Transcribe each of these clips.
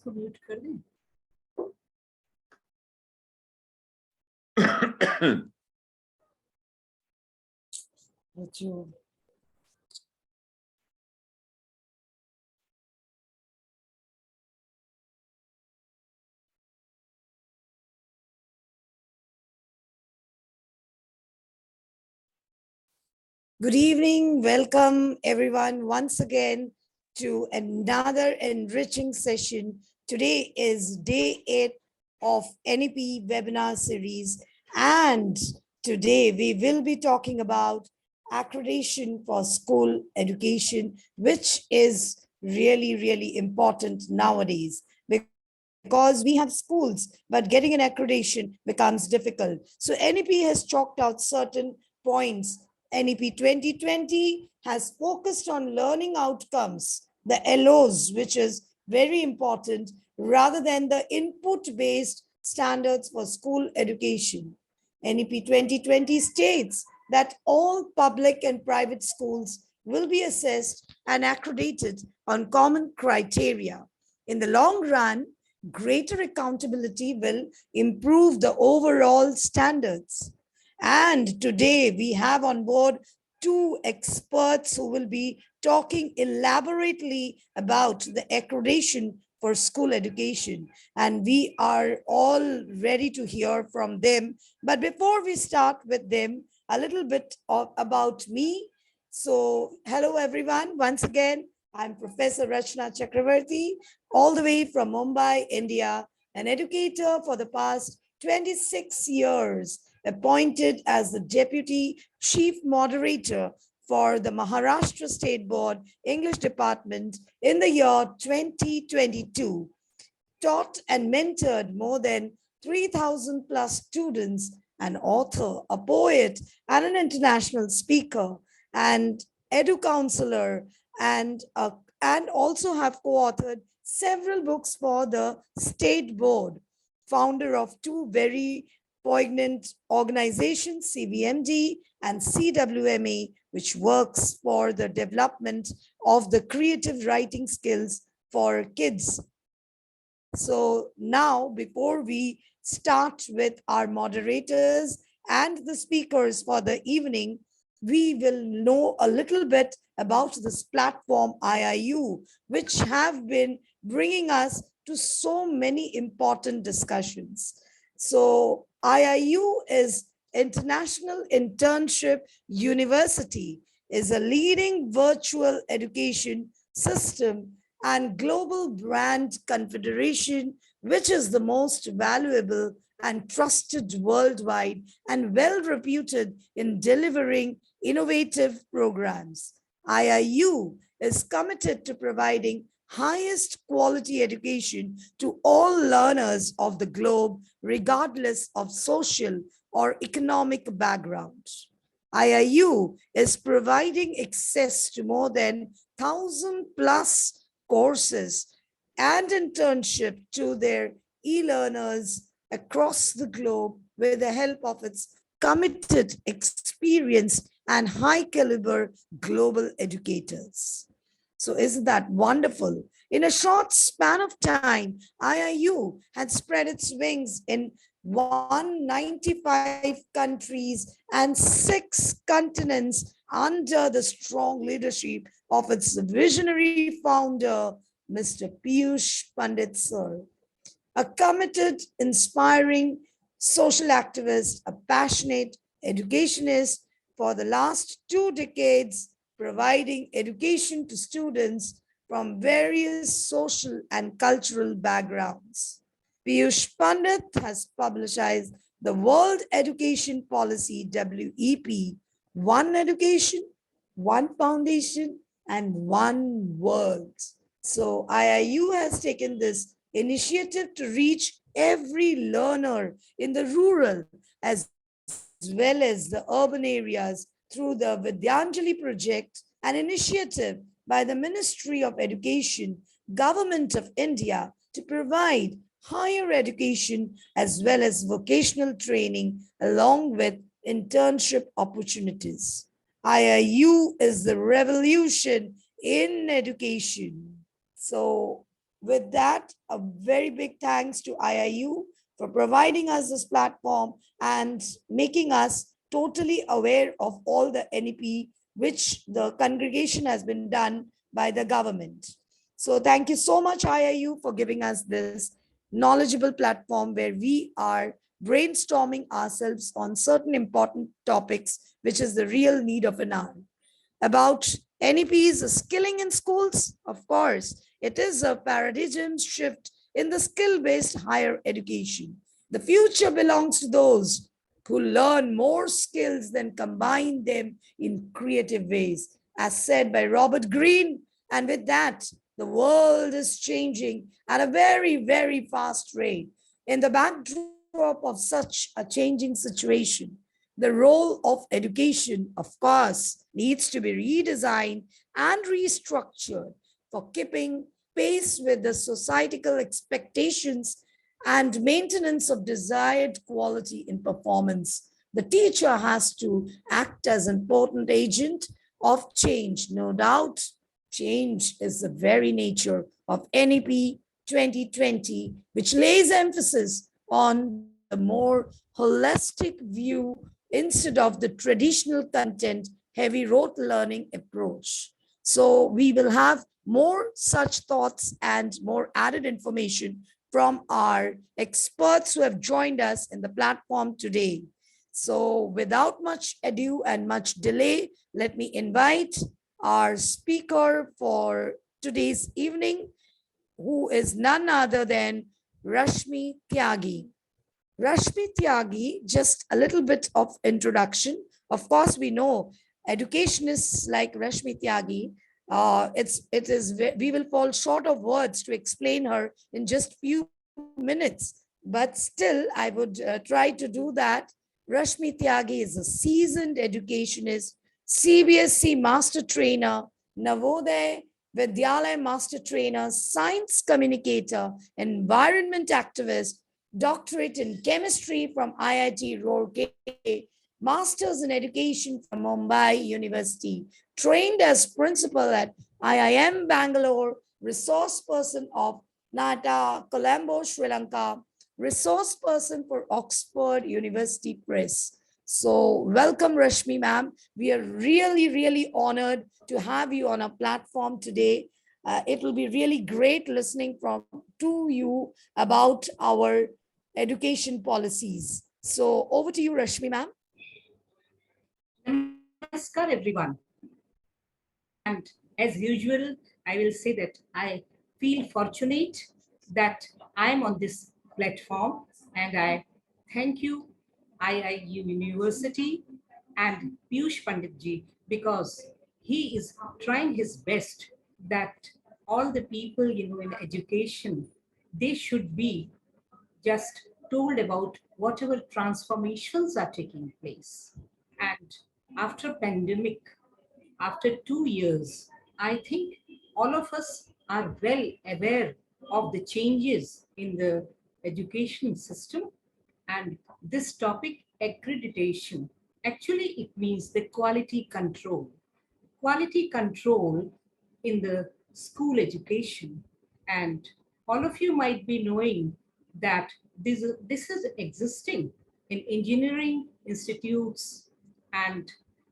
इसको म्यूट कर दें। बच्चों good evening, welcome everyone once again to another enriching session. Today is day 8 of NEP webinar series, and today we will be talking about accreditation for school education, which is really important nowadays because we have schools, but getting an accreditation becomes difficult. So NEP has chalked out certain points. NEP 2020 has focused on learning outcomes, the LOs, which is very important, rather than the input-based standards for school education. NEP 2020 states that all public and private schools will be assessed and accredited on common criteria. In the long run, greater accountability will improve the overall standards. And today we have on board two experts who will be talking elaborately about the accreditation for school education. And we are all ready to hear from them. But before we start with them, a little bit about me. So hello everyone, once again, I'm Professor Rachna Chakravarti, all the way from Mumbai, India, an educator for the past 26 years, appointed as the Deputy Chief Moderator for the Maharashtra State Board English Department in the year 2022. Taught and mentored more than 3,000 plus students, an author, a poet, and an international speaker, and edu counselor, and also have co-authored several books for the State Board, founder of two very poignant organizations, CVMD and CWMA, which works for the development of the creative writing skills for kids. So now, before we start with our moderators and the speakers for the evening, we will know a little bit about this platform IIU, which have been bringing us to so many important discussions. So IIU is International Internship University, is a leading virtual education system and global brand confederation, which is the most valuable and trusted worldwide and well-reputed in delivering innovative programs. IIU is committed to providing highest quality education to all learners of the globe, regardless of social or economic background. IIU is providing access to more than 1,000 plus courses and internship to their e-learners across the globe with the help of its committed, experienced, and high caliber global educators. So isn't that wonderful? In a short span of time, IIU had spread its wings in 195 countries and 6 continents under the strong leadership of its visionary founder, Mr. Piyush Pandit sir. A committed, inspiring social activist, a passionate educationist for the last 2 decades, providing education to students from various social and cultural backgrounds. Piyush Pandit has publicized the World Education Policy, WEP, One Education, One Foundation, and One World. So IIU has taken this initiative to reach every learner in the rural as well as the urban areas through the Vidyanjali project, an initiative by the Ministry of Education, Government of India, to provide higher education as well as vocational training along with internship opportunities. IIU is the revolution in education. So with that, a very big thanks to IIU for providing us this platform and making us totally aware of all the NEP which the congregation has been done by the government. So thank you so much, IIU, for giving us this knowledgeable platform where we are brainstorming ourselves on certain important topics, which is the real need of an hour. About NEP's skilling in schools, of course, it is a paradigm shift in the skill-based higher education. The future belongs to those who learn more skills than combine them in creative ways, as said by Robert Greene. And with that, the world is changing at a very, very fast rate. In the backdrop of such a changing situation, the role of education, of course, needs to be redesigned and restructured for keeping pace with the societal expectations and maintenance of desired quality in performance. The teacher has to act as an important agent of change. No doubt, change is the very nature of NEP 2020, which lays emphasis on the more holistic view instead of the traditional content heavy rote learning approach. So we will have more such thoughts and more added information from our experts who have joined us in the platform today. So without much ado and much delay, let me invite our speaker for today's evening, who is none other than Rashmi Tyagi. Rashmi Tyagi, just a little bit of introduction. Of course, we know educationists like Rashmi Tyagi. We will fall short of words to explain her in just few minutes, but still, I would try to do that. Rashmi Tyagi is a seasoned educationist, CBSE master trainer, Navodaya Vidyalaya master trainer, science communicator, environment activist, doctorate in chemistry from IIT Roorkee, master's in education from Mumbai University, trained as principal at IIM Bangalore, resource person of Nata, Colombo, Sri Lanka, resource person for Oxford University Press. So welcome, Rashmi ma'am. We are really, really honored to have you on our platform today. It will be really great listening to you about our education policies. So over to you, Rashmi ma'am. Namaskar, everyone. And as usual, I will say that I feel fortunate that I'm on this platform, and I thank you, IIU University and Piyush Panditji, because he is trying his best that all the people, in education, they should be just told about whatever transformations are taking place. And after pandemic, after 2 years, I think all of us are well aware of the changes in the education system. And this topic, accreditation, actually it means the quality control in the school education. And all of you might be knowing that this is existing in engineering institutes and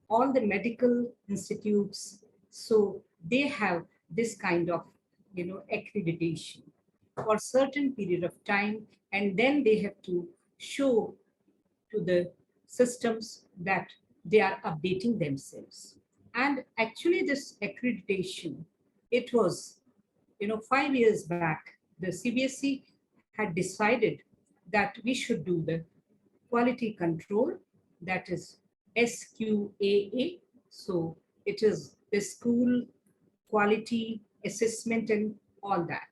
all the medical institutes. So they have this kind of, accreditation for certain period of time, and then they have to show to the systems that they are updating themselves. And actually, this accreditation, it was, 5 years back, the CBSE had decided that we should do the quality control, that is SQAA. So it is the school quality assessment and all that.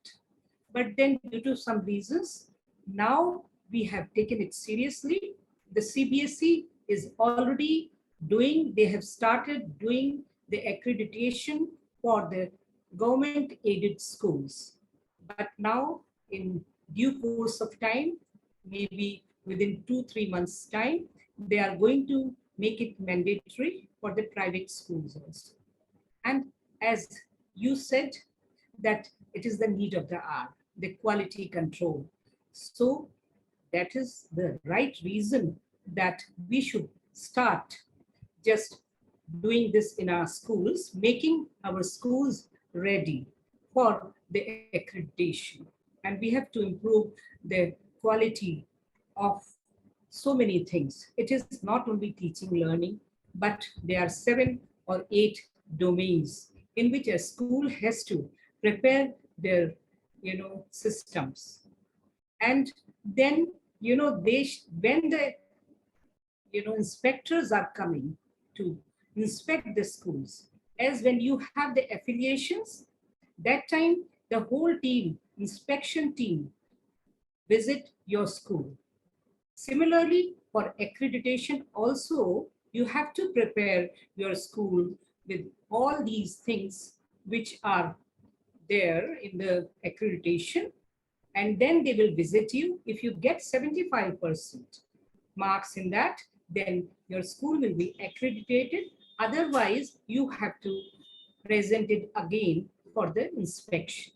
But then, due to some reasons, now we have taken it seriously. The CBSE is already they have started doing the accreditation for the government aided schools. But now, in due course of time, maybe within 2-3 months' time, they are going to make it mandatory for the private schools also. And as you said, that it is the need of the hour, the quality control. So that is the right reason that we should start just doing this in our schools, making our schools ready for the accreditation. And we have to improve the quality of so many things. It is not only teaching, learning, but there are 7 or 8 domains in which a school has to prepare their, systems. And then, when the, inspectors are coming to inspect the schools, as when you have the affiliations, that time the whole team, inspection team, visit your school. Similarly, for accreditation also, you have to prepare your school with all these things which are there in the accreditation, and then they will visit you. If you get 75% marks in that, then your school will be accredited. Otherwise, you have to present it again for the inspection.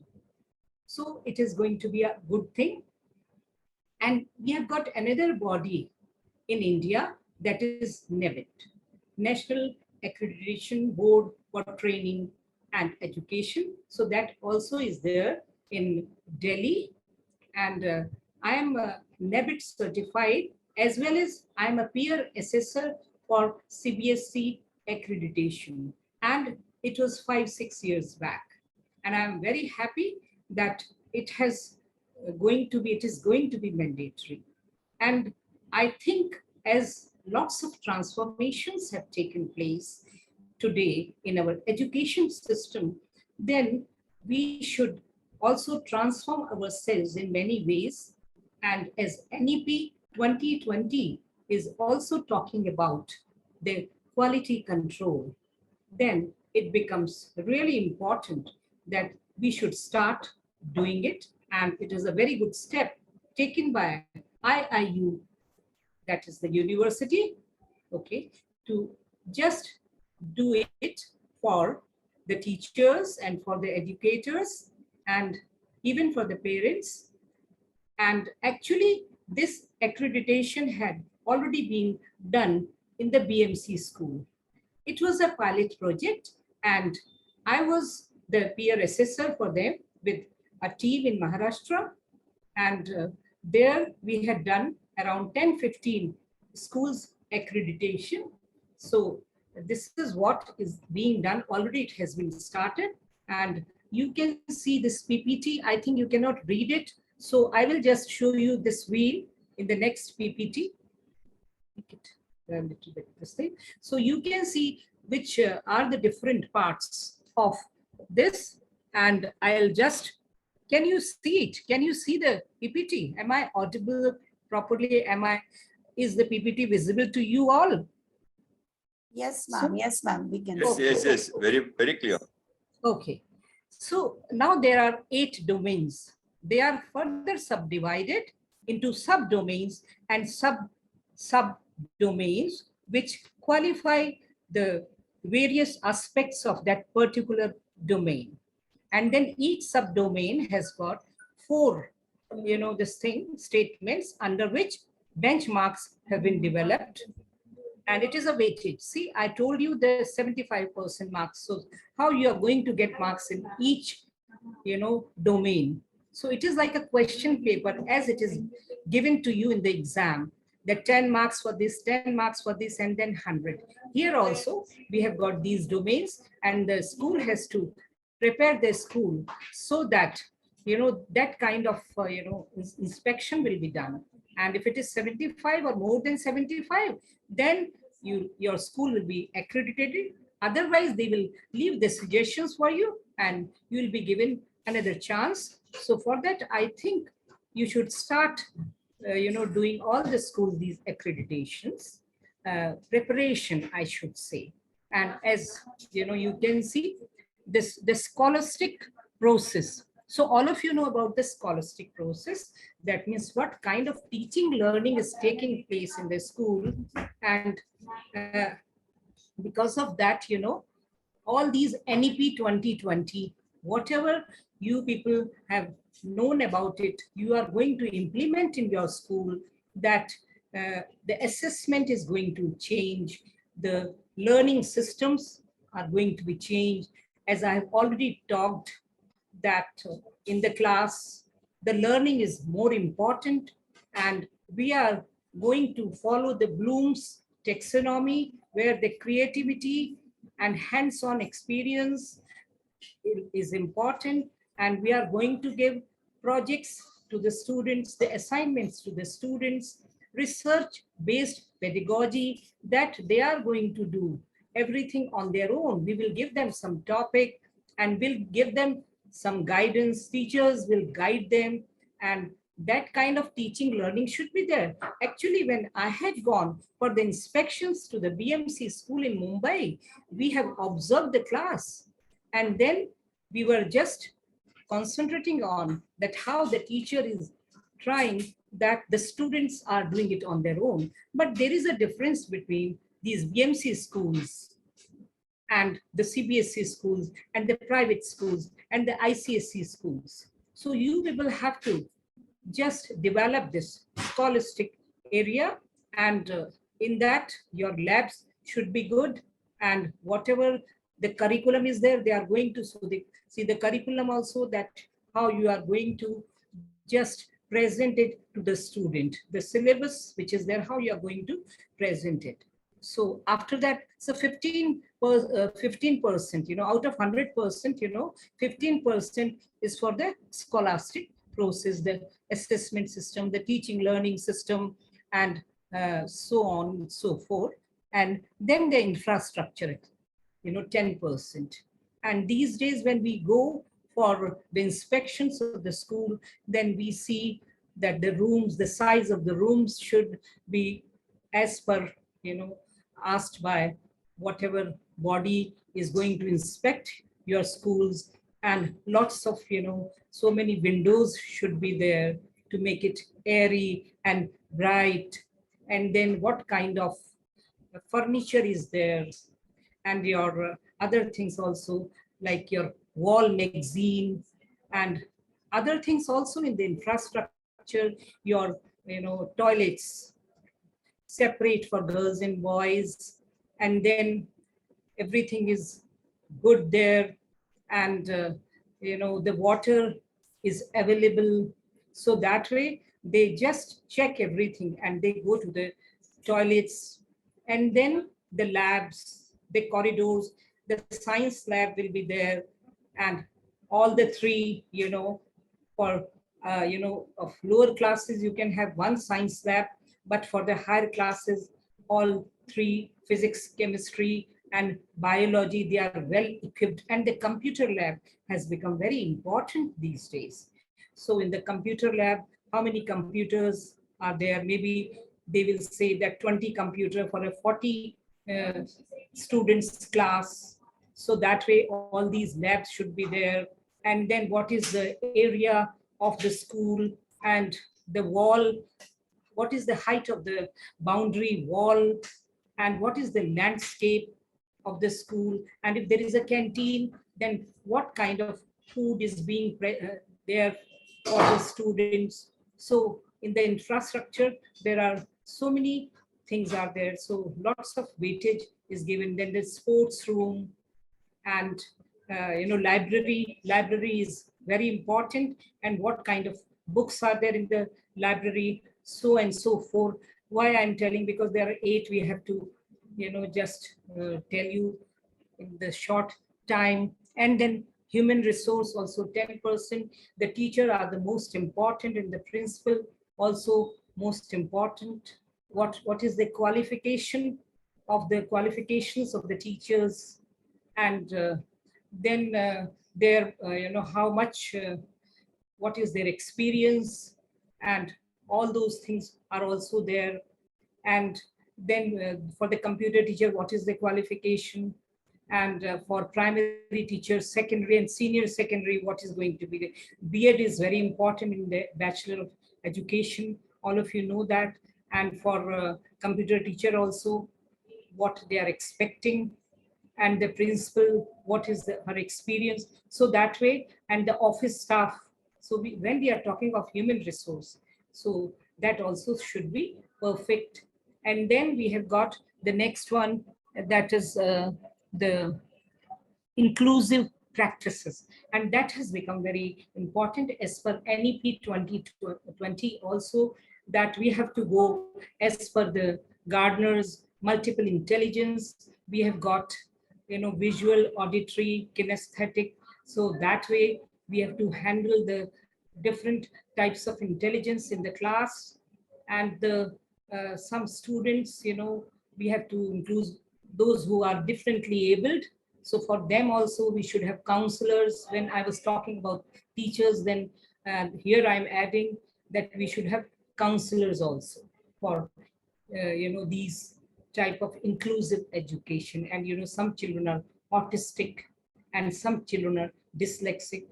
So it is going to be a good thing. And we have got another body in India, that is NEP, National Accreditation Board for Training and Education. So that also is there in Delhi. And I am NEBIT certified, as well as I am a peer assessor for CBSE accreditation. And it was 5-6 years back. And I am very happy that it is going to be mandatory. And I think as lots of transformations have taken place today in our education system, then we should also transform ourselves in many ways. And as NEP 2020 is also talking about the quality control, then it becomes really important that we should start doing it. And it is a very good step taken by IIU, that is the university, okay, to just do it for the teachers and for the educators and even for the parents. And actually, this accreditation had already been done in the BMC school. It was a pilot project, and I was the peer assessor for them with a team in Maharashtra. And there we had done around 10-15 schools accreditation. So this is what is being done. Already it has been started, and you can see this PPT. I think you cannot read it. So I will just show you this wheel in the next PPT. Make it a little bit this thing. So you can see which are the different parts of this. And I'll just, can you see it? Can you see the PPT? Am I audible properly? Is the PPT visible to you all? Yes, ma'am. Yes, ma'am. We can. Yes. Very, very clear. Okay. So now there are 8 domains. They are further subdivided into subdomains and subdomains, which qualify the various aspects of that particular domain. And then each subdomain has got 4, statements under which benchmarks have been developed. And it is a weightage. See, I told you the 75% marks. So how you are going to get marks in each, domain. So it is like a question paper as it is given to you in the exam. The 10 marks for this, 10 marks for this, and then 100. Here also, we have got these domains, and the school has to prepare their school so that, that kind of, inspection will be done. And if it is 75 or more than 75, then your school will be accredited. Otherwise, they will leave the suggestions for you, and you will be given another chance. So for that, I think you should start, doing all the schools, these accreditations, preparation, I should say. And as you can see, the scholastic process. So all of you know about the scholastic process. That means what kind of teaching, learning is taking place in the school. And because of that, all these NEP 2020, whatever, you people have known about it, you are going to implement in your school, that the assessment is going to change, the learning systems are going to be changed. As I have already talked, that in the class, the learning is more important, and we are going to follow the Bloom's taxonomy, where the creativity and hands-on experience is important, and we are going to give projects to the students, the assignments to the students, research-based pedagogy, that they are going to do everything on their own. We will give them some topic and we'll give them some guidance. Teachers will guide them, and that kind of teaching learning should be there. Actually, when I had gone for the inspections to the BMC school in Mumbai, we have observed the class, and then we were just concentrating on that how the teacher is trying, that the students are doing it on their own. But there is a difference between these BMC schools and the CBSE schools and the private schools and the ICSE schools. So you will have to just develop this scholastic area, and in that your labs should be good, and whatever the curriculum is there, they are going to, so they see the curriculum also, that how you are going to just present it to the student, the syllabus which is there, how you are going to present it. So after that, so 15%, out of 100%, 15% is for the scholastic process, the assessment system, the teaching learning system, and so on and so forth. And then the infrastructure, 10%. And these days, when we go for the inspections of the school, then we see that the rooms, the size of the rooms should be as per, asked by whatever body is going to inspect your schools, and lots of, so many windows should be there to make it airy and bright. And then what kind of furniture is there, and your other things also, like your wall magazine and other things also in the infrastructure, your, toilets separate for girls and boys, and then everything is good there, and the water is available. So that way they just check everything and they go to the toilets. And then the labs, the corridors, the science lab will be there, and all the three, for of lower classes you can have one science lab, but for the higher classes, all three, physics, chemistry, and biology, they are well equipped. And the computer lab has become very important these days. So in the computer lab, how many computers are there? Maybe they will say that 20 computer for a 40 students class. So that way all these labs should be there. And then what is the area of the school, and the wall, what is the height of the boundary wall, and what is the landscape of the school. And if there is a canteen, then what kind of food is being there for the students. So in the infrastructure, there are so many things are there. So lots of weightage is given. Then the sports room, and library is very important, and what kind of books are there in the library, so and so forth. Why I'm telling, because there are 8, we have to just tell you in the short time. And then human resource also 10%. The teacher are the most important, and the principal also most important. What is the qualifications of the teachers, and then their how much what is their experience, and all those things are also there. And then for the computer teacher, what is the qualification, and for primary teachers, secondary and senior secondary, what is going to be the B.Ed is very important in the Bachelor of Education, all of you know that. And for computer teacher also, what they are expecting, and the principal, what is her experience. So that way, and the office staff. So when we are talking of human resource, so that also should be perfect. And then we have got the next one, that is the inclusive practices. And that has become very important as per NEP 2020 also, that we have to go as per the Gardner's multiple intelligence. We have got, visual, auditory, kinesthetic. So that way we have to handle the different types of intelligence in the class. And the some students, we have to include those who are differently abled. So for them also, we should have counselors. When I was talking about teachers, then here I'm adding that we should have counselors also for, these type of inclusive education. And, some children are autistic and some children are dyslexic.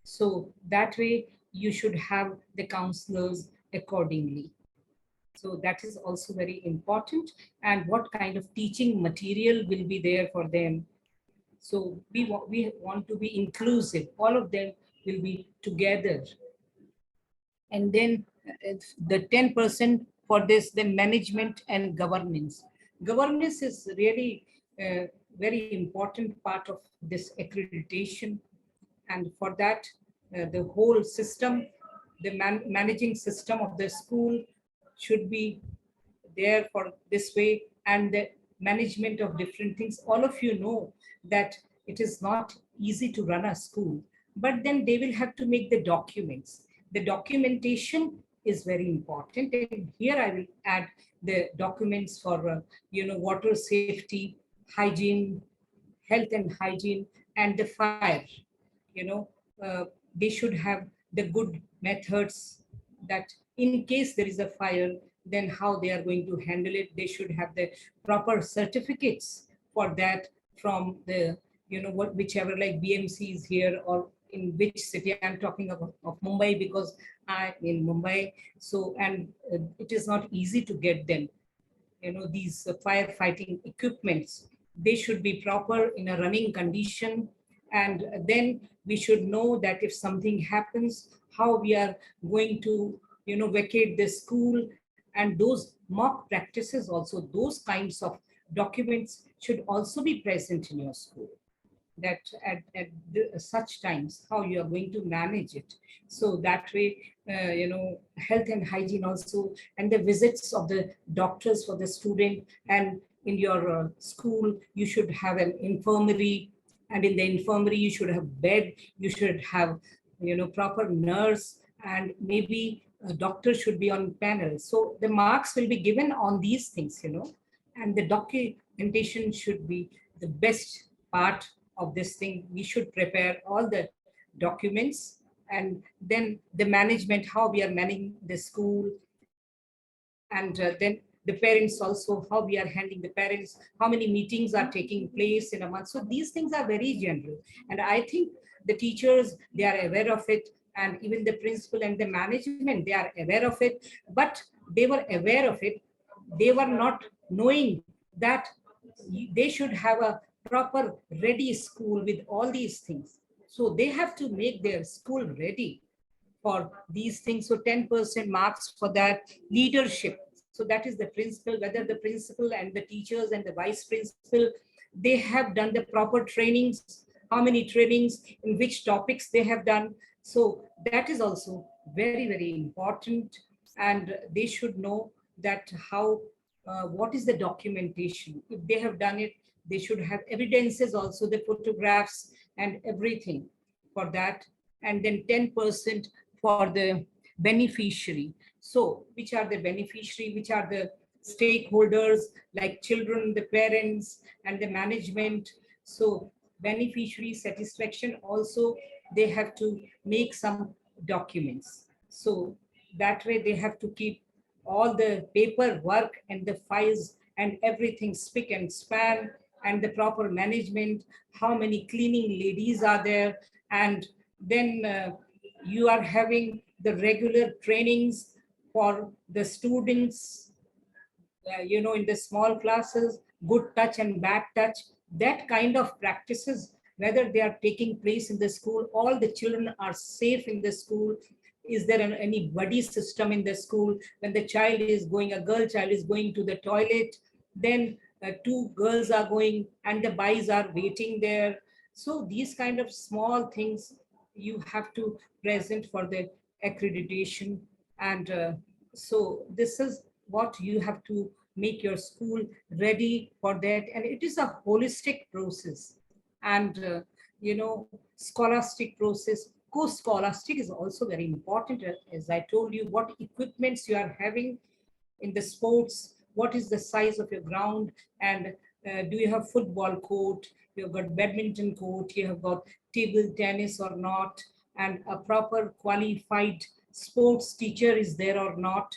So that way you should have the counselors accordingly. So that is also very important. And what kind of teaching material will be there for them. So we want to be inclusive. All of them will be together. And then the 10% for this, then management and governance. Governance is really a very important part of this accreditation. And for that, the whole system, the managing system of the school should be there for this way. And the management of different things. All of you know that it is not easy to run a school, but then they will have to make the documents. The documentation is very important. And here I will add the documents for, water safety, hygiene, health and hygiene, and the fire. You know, they should have the good methods, that in case there is a fire, then how they are going to handle it. They should have the proper certificates for that from the, whichever, like BMC is here, or in which city. I'm talking of Mumbai, because I'm in Mumbai. So, and it is not easy to get them. These firefighting equipments, they should be proper in a running condition. And then we should know that if something happens, how we are going to, vacate the school. And those mock practices also, those kinds of documents should also be present in your school, that at such times how you are going to manage it. So that way, health and hygiene also, and the visits of the doctors for the student. And in your school you should have an infirmary, and in the infirmary you should have bed, you should have, proper nurse, and maybe a doctor should be on panel. So the marks will be given on these things, and the documentation should be the best part of this thing. We should prepare all the documents. And then the management, how we are managing the school. And then the parents also, how we are handling the parents, how many meetings are taking place in a month. So these things are very general. And I think the teachers, they are aware of it. And even the principal and the management, they are aware of it. But they were aware of it. They were not knowing that they should have a proper ready school with all these things. So they have to make their school ready for these things. So 10% marks for that. Leadership. So that is the principal, whether the principal and the teachers and the vice principal, they have done the proper trainings, how many trainings, in which topics they have done. So that is also very, very important. And they should know that how, what is the documentation. If they have done it, they should have evidences also, the photographs and everything for that. And then 10% for the beneficiary. So which are the beneficiary, which are the stakeholders, like children, the parents, and the management. So beneficiary satisfaction also, they have to make some documents. So that way they have to keep all the paperwork and the files and everything spick and span, and the proper management, how many cleaning ladies are there. And then you are having the regular trainings for the students, in the small classes, good touch and bad touch. that kind of practices, whether they are taking place in the school, all the children are safe in the school. Is there any buddy system in the school? When the child is going, a girl child is going to the toilet, then two girls are going and the boys are waiting there. So these kind of small things you have to present for the accreditation. And so this is what you have to make your school ready for that. And it is a holistic process. And scholastic process, co-scholastic is also very important. As I told you, what equipments you are having in the sports, what is the size of your ground, and do you have football court, you've got badminton court, you have got table tennis or not, and a proper qualified sports teacher is there or not.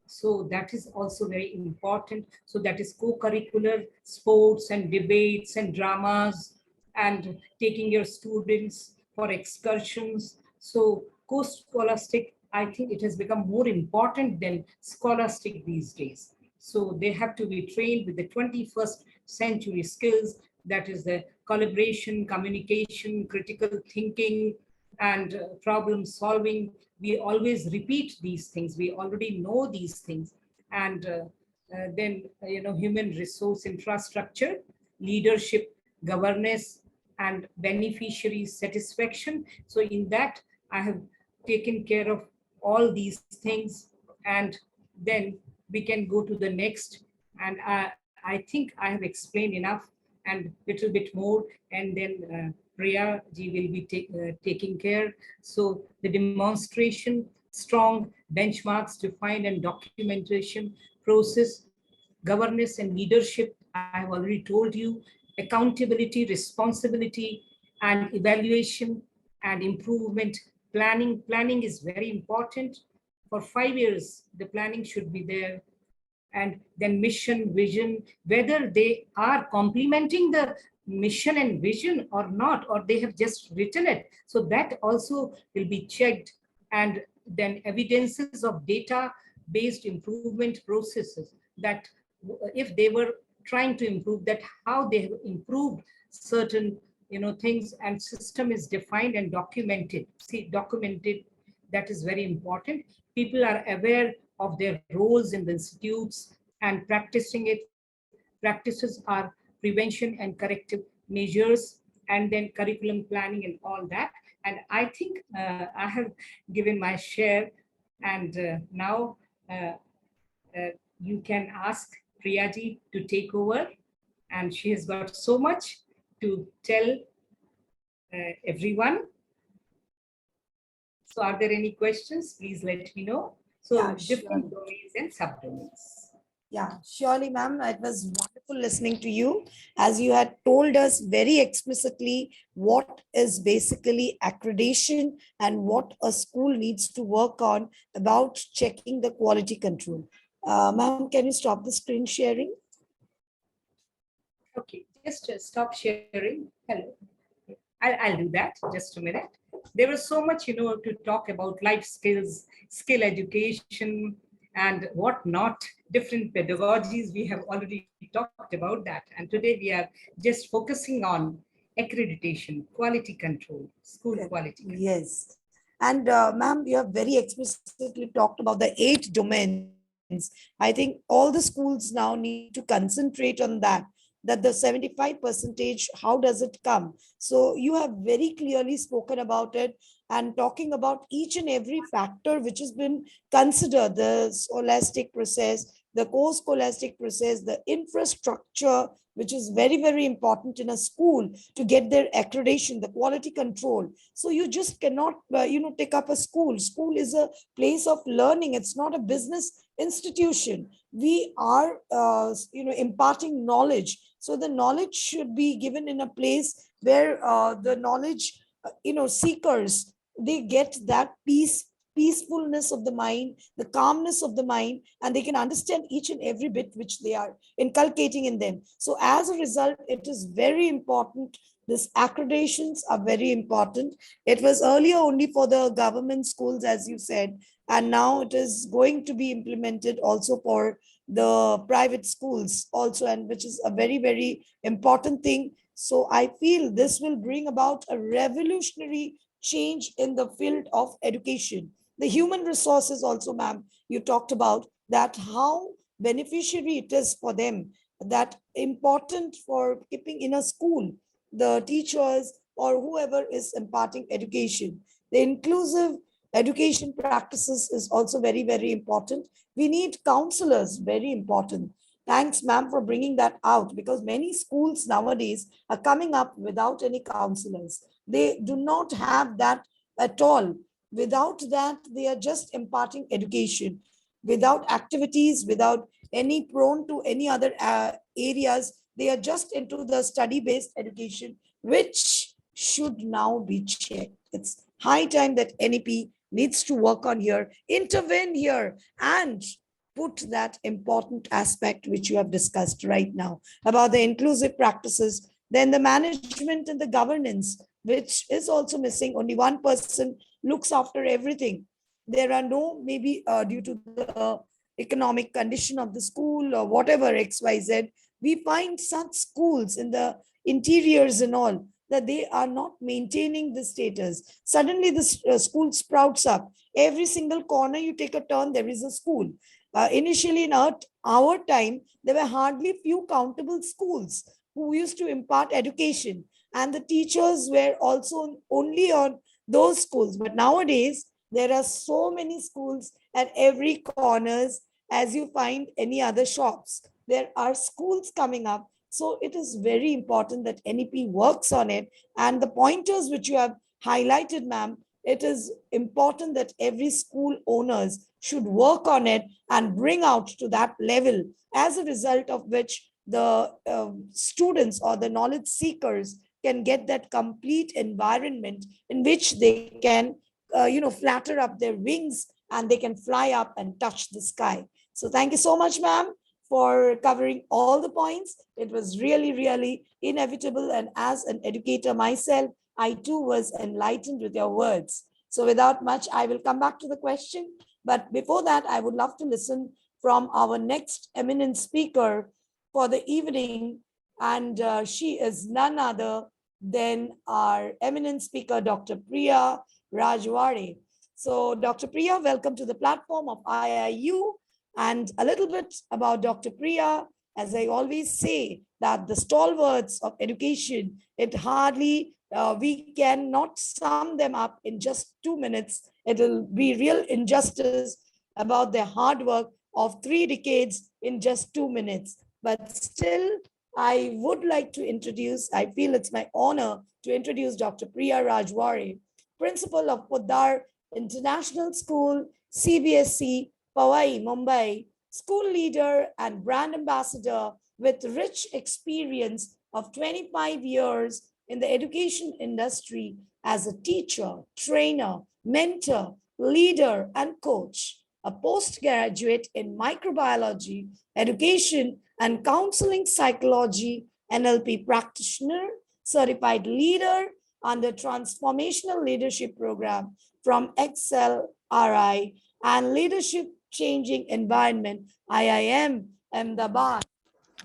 So that is also very important. So that is co-curricular sports and debates and dramas, and taking your students for excursions. So co-scholastic, I think it has become more important than scholastic these days. So they have to be trained with the 21st century skills, that is the collaboration, communication, critical thinking, and problem solving. We always repeat these things. We already know these things. And then, human resource infrastructure, leadership, governance, and beneficiary satisfaction. So in that, I have taken care of all these things. And then we can go to the next. And I think I have explained enough and little bit more. And then Priya ji will be taking care. So the demonstration, strong benchmarks defined and documentation process, governance and leadership, I have already told you, accountability, responsibility, and evaluation and improvement. Planning is very important. For 5 years, the planning should be there. And then mission, vision, whether they are complementing the mission and vision or not, or they have just written it. So that also will be checked. And then evidences of data-based improvement processes, that if they were trying to improve, that how they have improved certain things, and system is defined and documented. See, documented, that is very important. People are aware of their roles in the institutes and practicing it. Practices are prevention and corrective measures, and then curriculum planning and all that. And I think I have given my share. And now you can ask Priyaji to take over. And she has got so much to tell everyone. So are there any questions? Please let me know. So Yeah, different sure. domains and subdomains. Yeah, surely, ma'am. It was wonderful listening to you as you had told us very explicitly what is basically accreditation and what a school needs to work on about checking the quality control. Ma'am, can you stop the screen sharing? Okay, just stop sharing. Hello. I'll do that. Just a minute. There was so much, to talk about life skills, skill education, and whatnot, different pedagogies. We have already talked about that. And today we are just focusing on accreditation, quality control, school quality control. Yes. And ma'am, you have very explicitly talked about the 8 domains. I think all the schools now need to concentrate on that the 75 percentage, how does it come? So you have very clearly spoken about it and talking about each and every factor which has been considered, the scholastic process, the co-scholastic process, the infrastructure, which is very, very important in a school to get their accreditation, the quality control. So you just cannot, take up a school. School is a place of learning. It's not a business institution. We are, imparting knowledge. So the knowledge should be given in a place where the knowledge, seekers, they get that peacefulness of the mind, the calmness of the mind, and they can understand each and every bit which they are inculcating in them. So as a result, it is very important. These accreditations are very important. It was earlier only for the government schools, as you said, and now it is going to be implemented also for the private schools also, and which is a very, very important thing. So I feel this will bring about a revolutionary change in the field of education. The human resources also, ma'am, you talked about that, how beneficiary it is for them, that important for keeping in a school, the teachers or whoever is imparting education. The inclusive education practices is also very, very important. We need counselors, very important. Thanks, ma'am, for bringing that out, because many schools nowadays are coming up without any counselors. They do not have that at all. Without that, they are just imparting education without activities, without any prone to any other areas. They are just into the study-based education, which should now be checked. It's high time that NEP needs to work on here, intervene here, and put that important aspect which you have discussed right now about the inclusive practices, then the management and the governance, which is also missing. Only one person looks after everything. There are no, maybe due to the economic condition of the school or whatever, XYZ, we find such schools in the interiors and all, that they are not maintaining the status. Suddenly the school sprouts up. Every single corner you take a turn, there is a school. Initially in our time, there were hardly few countable schools who used to impart education, and the teachers were also only on those schools. But nowadays, there are so many schools at every corners, as you find any other shops. There are schools coming up. So it is very important that NEP works on it. And the pointers which you have highlighted, ma'am, it is important that every school owners should work on it and bring out to that level, as a result of which the students or the knowledge seekers can get that complete environment in which they can flatter up their wings and they can fly up and touch the sky. So thank you so much, ma'am, for covering all the points. It was really, really inevitable. And as an educator myself, I too was enlightened with your words. So without much, I will come back to the question. But before that, I would love to listen from our next eminent speaker for the evening. And she is none other than our eminent speaker, Dr. Priya Rajwade. So Dr. Priya, welcome to the platform of IIU. And a little bit about Dr. Priya, as I always say, that the stalwarts of education, it hardly, we cannot sum them up in just 2 minutes. It will be real injustice about their hard work of 3 decades in just 2 minutes. But still, I would like to introduce, I feel it's my honor to introduce Dr. Priya Rajwade, principal of Poddar International School, CBSE, Powai, Mumbai, school leader and brand ambassador with rich experience of 25 years in the education industry as a teacher, trainer, mentor, leader, and coach, a postgraduate in microbiology, education, and counseling psychology, NLP practitioner, certified leader under transformational leadership program from Excel RI and leadership changing environment, IIM Ahmedabad.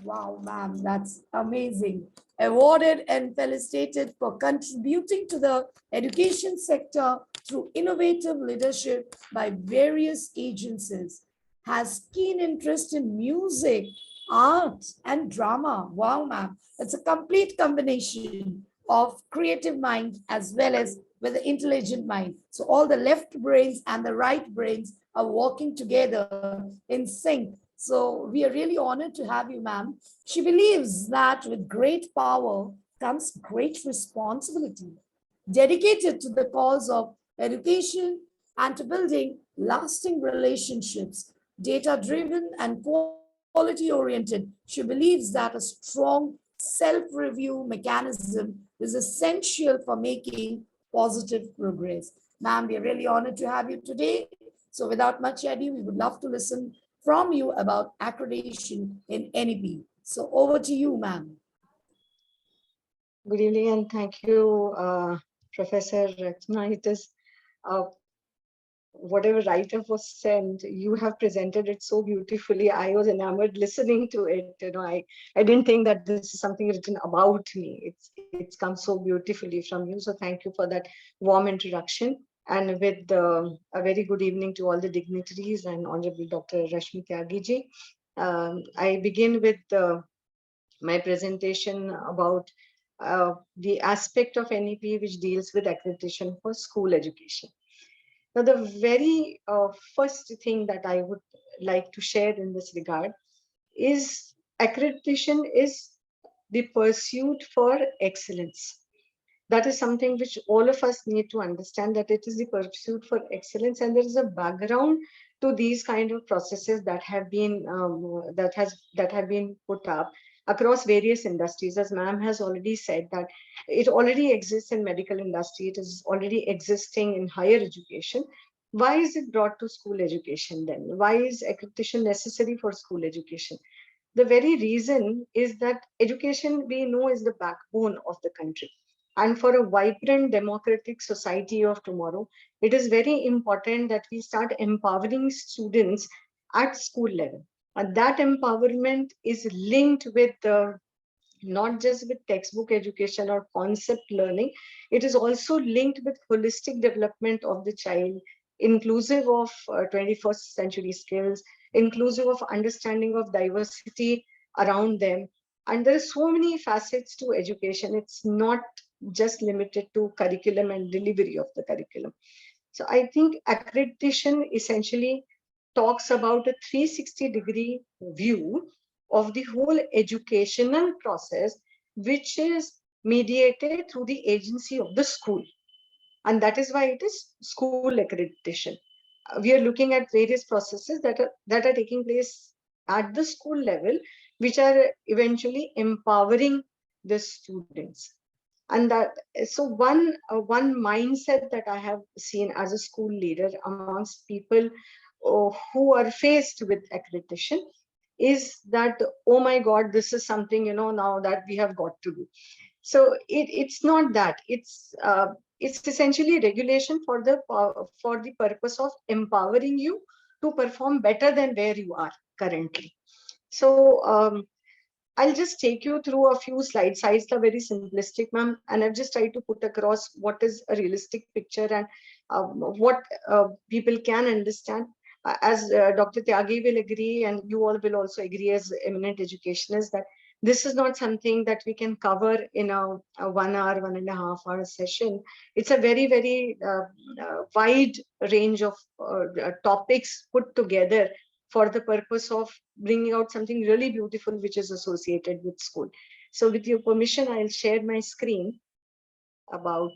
Wow, ma'am, that's amazing. Awarded and felicitated for contributing to the education sector through innovative leadership by various agencies. Has keen interest in music, art, and drama. Wow, ma'am. It's a complete combination of creative mind as well as with the intelligent mind. So all the left brains and the right brains are working together in sync. So we are really honored to have you, ma'am. She believes that with great power comes great responsibility, dedicated to the cause of education and to building lasting relationships, data-driven and quality-oriented. She believes that a strong self-review mechanism is essential for making positive progress. Ma'am, we are really honored to have you today. So without much ado, we would love to listen from you about accreditation in NEP. So over to you, ma'am. Good evening and thank you, Professor Rachna. It is whatever write-up was sent, you have presented it so beautifully. I was enamored listening to it. I didn't think that this is something written about me. It's come so beautifully from you. So thank you for that warm introduction. And with a very good evening to all the dignitaries and Honorable Dr. Rashmi Tyagi ji. I begin with my presentation about the aspect of NEP which deals with accreditation for school education. Now, the very first thing that I would like to share in this regard is accreditation is the pursuit for excellence. That is something which all of us need to understand, that it is the pursuit for excellence, and there is a background to these kind of processes that have been that have been put up across various industries. As ma'am has already said, that it already exists in medical industry, it is already existing in higher education. Why is it brought to school education then? Why is accreditation necessary for school education? The very reason is that education, we know, is the backbone of the country. And for a vibrant democratic society of tomorrow, it is very important that we start empowering students at school level. And that empowerment is linked with not just with textbook education or concept learning, it is also linked with holistic development of the child, inclusive of 21st century skills, inclusive of understanding of diversity around them. And there are so many facets to education. It's not just limited to curriculum and delivery of the curriculum. So I think accreditation essentially talks about a 360-degree view of the whole educational process, which is mediated through the agency of the school. And that is why it is school accreditation. We are looking at various processes that are taking place at the school level, which are eventually empowering the students. And that, so one mindset that I have seen as a school leader amongst people who are faced with accreditation is that, oh my god, this is something, now that we have got to do. So it's not that, it's essentially regulation for the purpose of empowering you to perform better than where you are currently. So I'll just take you through a few slides. Slides are very simplistic, ma'am, and I've just tried to put across what is a realistic picture and what people can understand. As Dr. Tyagi will agree, and you all will also agree as eminent educationists, that this is not something that we can cover in a 1 hour, 1.5 hour session. It's a very, very wide range of topics put together for the purpose of bringing out something really beautiful which is associated with school. So with your permission, I'll share my screen about,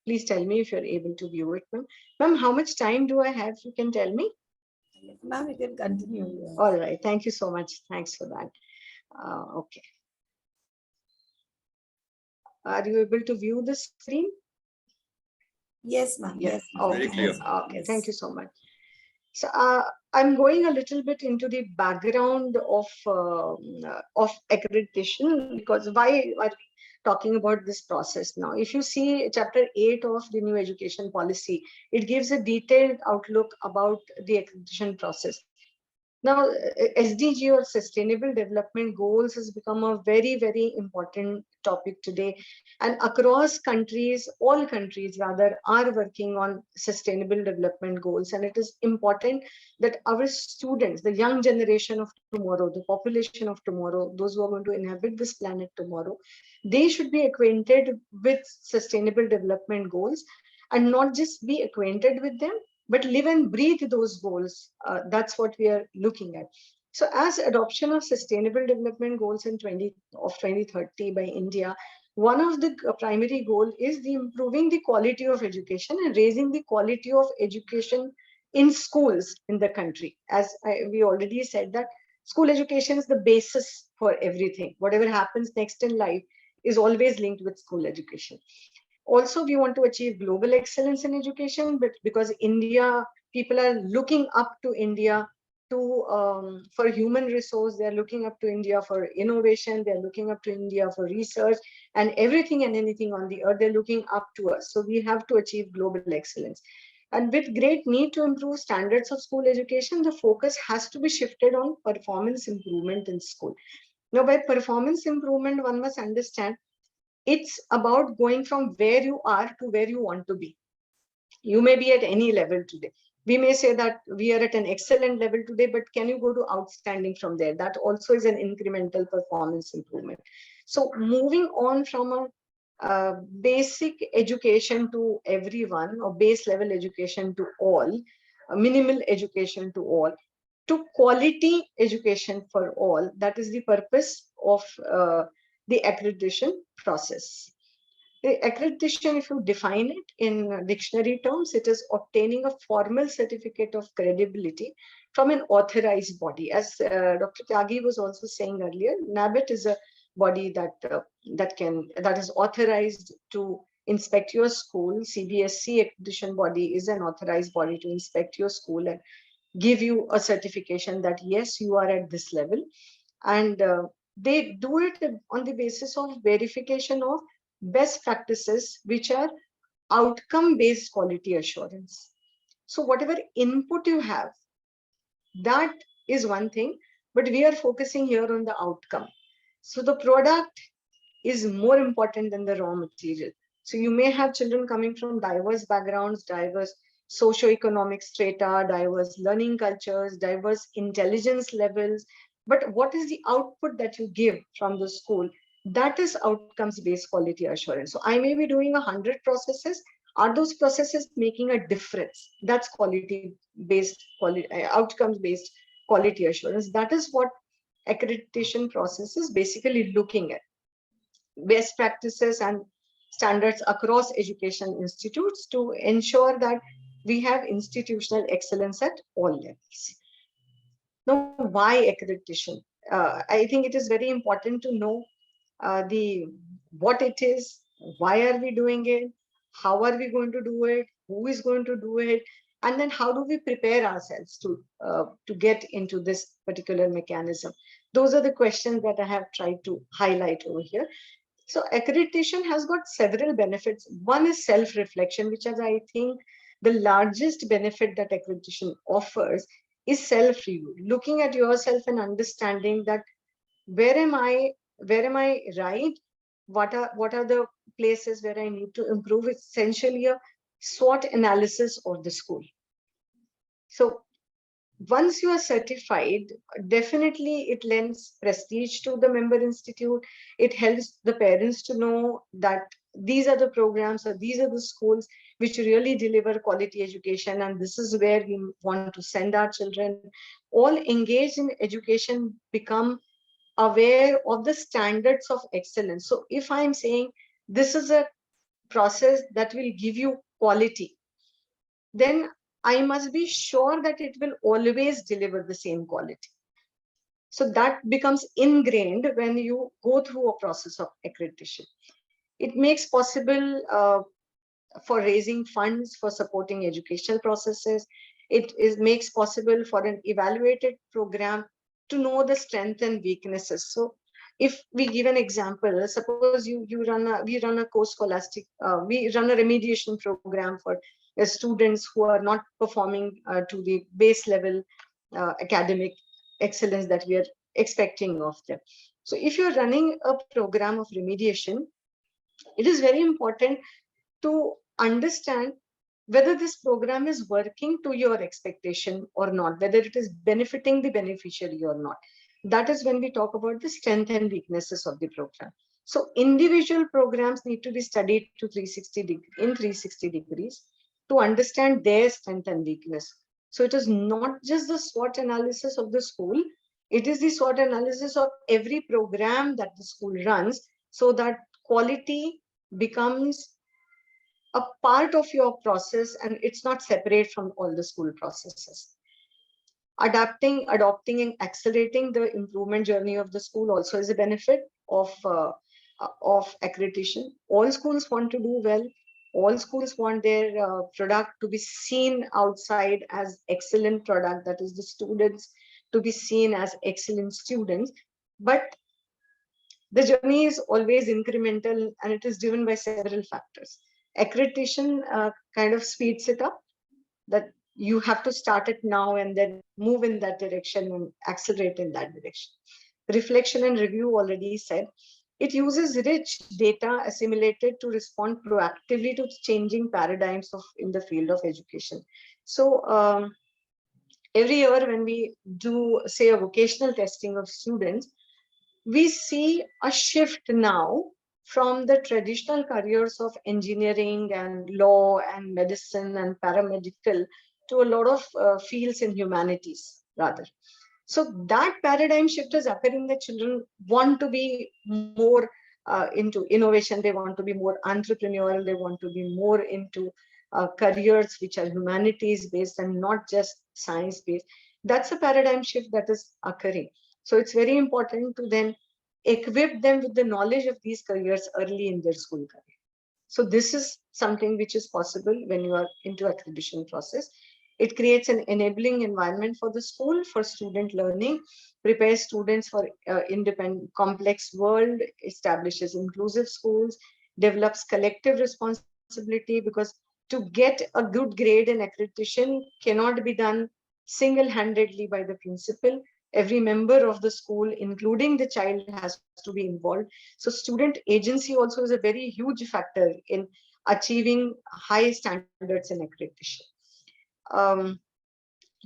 please tell me if you're able to view it, ma'am. Ma'am, how much time do I have? You can tell me. Ma'am, you can continue. All right, thank you so much. Thanks for that. Okay. Are you able to view the screen? Yes, ma'am. Yeah. Yes. Okay. Very clear. Okay. Yes. Thank you so much. So I'm going a little bit into the background of accreditation, because why are we talking about this process now? If you see chapter 8 of the new education policy, it gives a detailed outlook about the accreditation process. Now, SDG or Sustainable Development Goals has become a very, very important topic today. And across countries, all countries rather, are working on Sustainable Development Goals. And it is important that our students, the young generation of tomorrow, the population of tomorrow, those who are going to inhabit this planet tomorrow, they should be acquainted with Sustainable Development Goals, and not just be acquainted with them, but live and breathe those goals. That's what we are looking at. So as adoption of sustainable development goals in 2030 by India, one of the primary goal is the improving the quality of education and raising the quality of education in schools in the country. We already said that school education is the basis for everything. Whatever happens next in life is always linked with school education. Also, we want to achieve global excellence in education, but because India, people are looking up to India for human resource, they're looking up to India for innovation, they're looking up to India for research, and everything and anything on the earth, they're looking up to us. So we have to achieve global excellence. And with great need to improve standards of school education, the focus has to be shifted on performance improvement in school. Now, by performance improvement, one must understand it's about going from where you are to where you want to be. You may be at any level today. We may say that we are at an excellent level today, but can you go to outstanding from there? That also is an incremental performance improvement. So moving on from a basic education to everyone, or base level education to all, minimal education to all, to quality education for all. That is the purpose of the accreditation process. The accreditation, if you define it in dictionary terms, it is obtaining a formal certificate of credibility from an authorized body. As Dr. Tyagi was also saying earlier, NABET is a body that is authorized to inspect your school. CBSC accreditation body is an authorized body to inspect your school and give you a certification that yes, you are at this level. And they do it on the basis of verification of best practices, which are outcome-based quality assurance. So whatever input you have, that is one thing, but we are focusing here on the outcome. So the product is more important than the raw material. So you may have children coming from diverse backgrounds, diverse socioeconomic strata, diverse learning cultures, diverse intelligence levels. But what is the output that you give from the school? That is outcomes-based quality assurance. So I may be doing 100 processes. Are those processes making a difference? That's outcomes-based quality assurance. That is what accreditation process is basically looking at. Best practices and standards across education institutes to ensure that we have institutional excellence at all levels. Now, why accreditation? I think it is very important to know what it is, why are we doing it, how are we going to do it, who is going to do it, and then how do we prepare ourselves to get into this particular mechanism. Those are the questions that I have tried to highlight over here. So accreditation has got several benefits. One is self-reflection, which is, I think, the largest benefit that accreditation offers is self-review, looking at yourself and understanding that where am I right? What are the places where I need to improve? It's essentially a SWOT analysis of the school. So once you are certified, definitely it lends prestige to the member institute. It helps the parents to know that these are the programs or these are the schools which really deliver quality education, and this is where we want to send our children. All engaged in education become aware of the standards of excellence. So if I'm saying this is a process that will give you quality, then I must be sure that it will always deliver the same quality. So that becomes ingrained when you go through a process of accreditation. It makes possible for raising funds for supporting educational processes. Makes possible for an evaluated program to know the strengths and weaknesses. So if we give an example, suppose we run a co-scholastic, we run a remediation program for students who are not performing to the base level academic excellence that we are expecting of them. So if you're running a program of remediation, it is very important to understand whether this program is working to your expectation or not, whether it is benefiting the beneficiary or not. That is when we talk about the strength and weaknesses of the program. So individual programs need to be studied in 360 degrees to understand their strength and weakness. So it is not just the SWOT analysis of the school, it is the SWOT analysis of every program that the school runs, so that quality becomes a part of your process and it's not separate from all the school processes. Adopting and accelerating the improvement journey of the school also is a benefit of accreditation. All schools want to do well. All schools want their product to be seen outside as excellent product. That is, the students to be seen as excellent students. But the journey is always incremental and it is driven by several factors. Accreditation kind of speeds it up, that you have to start it now and then move in that direction and accelerate in that direction. Reflection and review, already said. It uses rich data assimilated to respond proactively to changing paradigms in the field of education. So every year when we do, say, a vocational testing of students, we see a shift now from the traditional careers of engineering and law and medicine and paramedical to a lot of fields in humanities rather. So that paradigm shift is occurring. The children want to be more into innovation. They want to be more entrepreneurial. They want to be more into careers which are humanities based and not just science based. That's a paradigm shift that is occurring. So it's very important to then equip them with the knowledge of these careers early in their school career. So this is something which is possible when you are into accreditation process. It creates an enabling environment for the school for student learning, prepares students for independent, complex world, establishes inclusive schools, develops collective responsibility, because to get a good grade in accreditation cannot be done single-handedly by the principal. Every member of the school, including the child, has to be involved. So student agency also is a very huge factor in achieving high standards in accreditation. Um,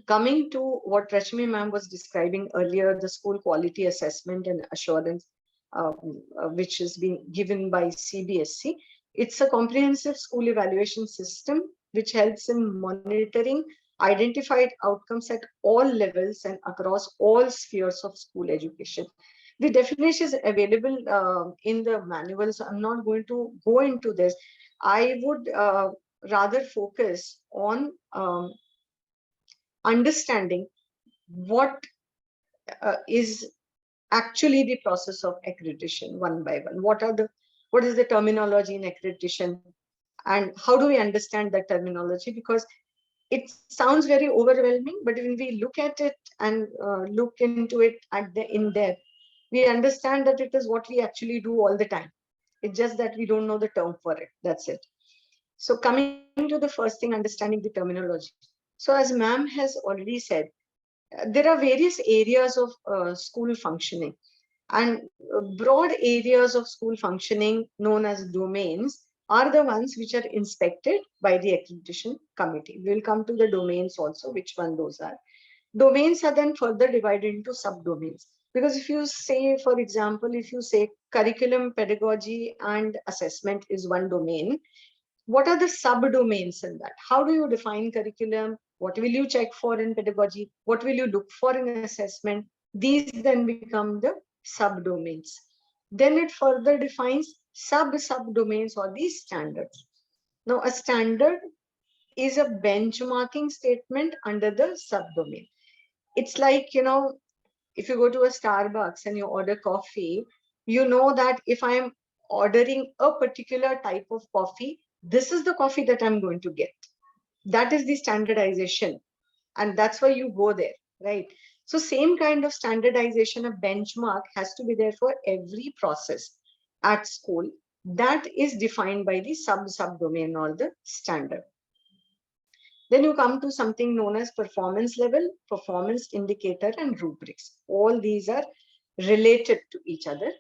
Coming to what Rashmi ma'am was describing earlier, the school quality assessment and assurance, which is being given by CBSE. It's a comprehensive school evaluation system which helps in monitoring identified outcomes at all levels and across all spheres of school education. The definition is available in the manual, so I'm not going to go into this. I would rather focus on understanding what is actually the process of accreditation one by one. What is the terminology in accreditation, and how do we understand that terminology? Because it sounds very overwhelming, but when we look at it and look into it in depth, we understand that it is what we actually do all the time. It's just that we don't know the term for it. That's it. So coming to the first thing, understanding the terminology. So as ma'am has already said, there are various areas of school functioning, and broad areas of school functioning known as domains are the ones which are inspected by the accreditation committee. We'll come to the domains also, which one those are. Domains are then further divided into subdomains. Because if you say, for example, if you say curriculum, pedagogy, and assessment is one domain, what are the subdomains in that? How do you define curriculum? What will you check for in pedagogy? What will you look for in assessment? These then become the subdomains. Then it further defines subdomains or these standards. Now, a standard is a benchmarking statement under the subdomain. It's like, if you go to a Starbucks and you order coffee, you know that if I'm ordering a particular type of coffee, this is the coffee that I'm going to get. That is the standardization. And that's why you go there, right? So same kind of standardization, a benchmark has to be there for every process at school. That is defined by the subdomain or the standard. Then you come to something known as performance level, performance indicator, and rubrics. All these are related to each other.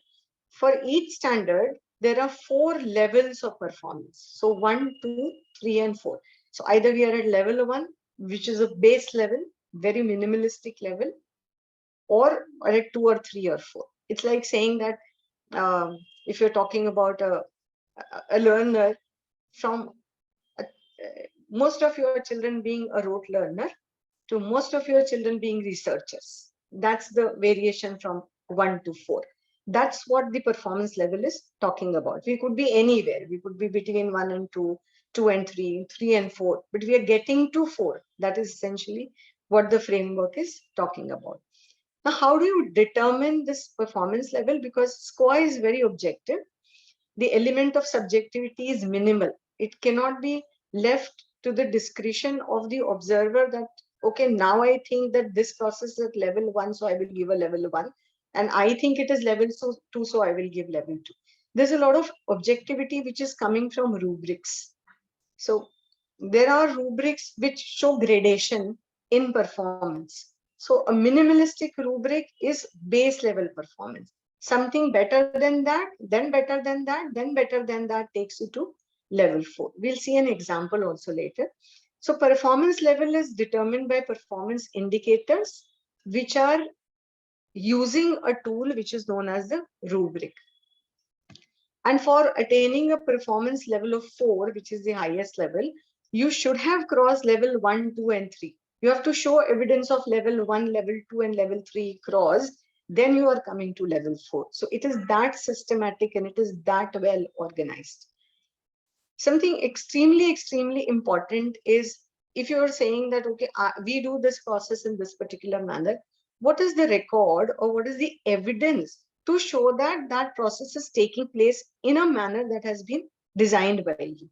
For each standard, there are 4 levels of performance. So 1, 2, 3, and 4. So either we are at level 1, which is a base level, very minimalistic level, or at 2 or 3 or 4. It's like saying that if you're talking about a learner, from most of your children being a rote learner to most of your children being researchers. That's the variation from 1 to 4. That's what the performance level is talking about. We could be anywhere. We could be between 1 and 2, 2 and 3, 3 and 4, but we are getting to 4. That is essentially what the framework is talking about. Now, how do you determine this performance level? Because score is very objective. The element of subjectivity is minimal. It cannot be left to the discretion of the observer that Okay, now I think that this process is at level 1, so I will give a level 1. And I think it is level 2, so I will give level 2. There's a lot of objectivity which is coming from rubrics. So there are rubrics which show gradation in performance. So a minimalistic rubric is base level performance. Something better than that, then better than that, then better than that takes you to level 4. We'll see an example also later. So performance level is determined by performance indicators, which are using a tool which is known as the rubric. And for attaining a performance level of 4, which is the highest level, you should have crossed level 1, 2, and 3. You have to show evidence of level 1, level 2, and level 3 crossed. Then you are coming to level 4. So it is that systematic and it is that well organized. Something extremely, extremely important is if you're saying that, okay, we do this process in this particular manner, what is the record or what is the evidence to show that that process is taking place in a manner that has been designed by you?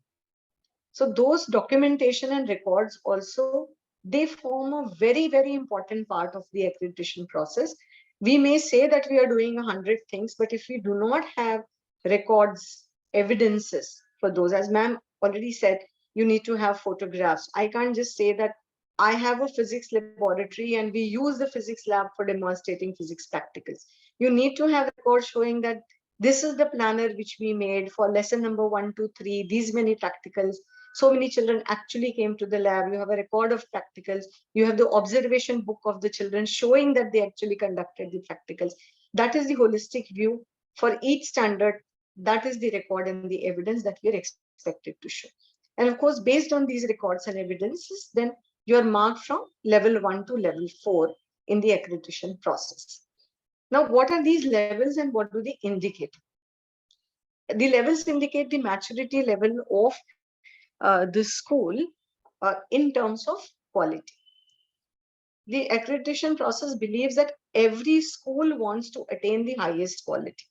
So those documentation and records also, they form a very, very important part of the accreditation process. We may say that we are doing 100 things, but if we do not have records, evidences for those, as ma'am already said, you need to have photographs. I can't just say that I have a physics laboratory and we use the physics lab for demonstrating physics practicals. You need to have records showing that this is the planner which we made for lesson number 1, 2, 3, these many practicals. So many children actually came to the lab. You have a record of practicals. You have the observation book of the children showing that they actually conducted the practicals. That is the holistic view for each standard. That is the record and the evidence that we are expected to show. And of course, based on these records and evidences, then you are marked from level 1 to level 4 in the accreditation process. Now, what are these levels and what do they indicate? The levels indicate the maturity level of the school in terms of quality. The accreditation process believes that every school wants to attain the highest quality.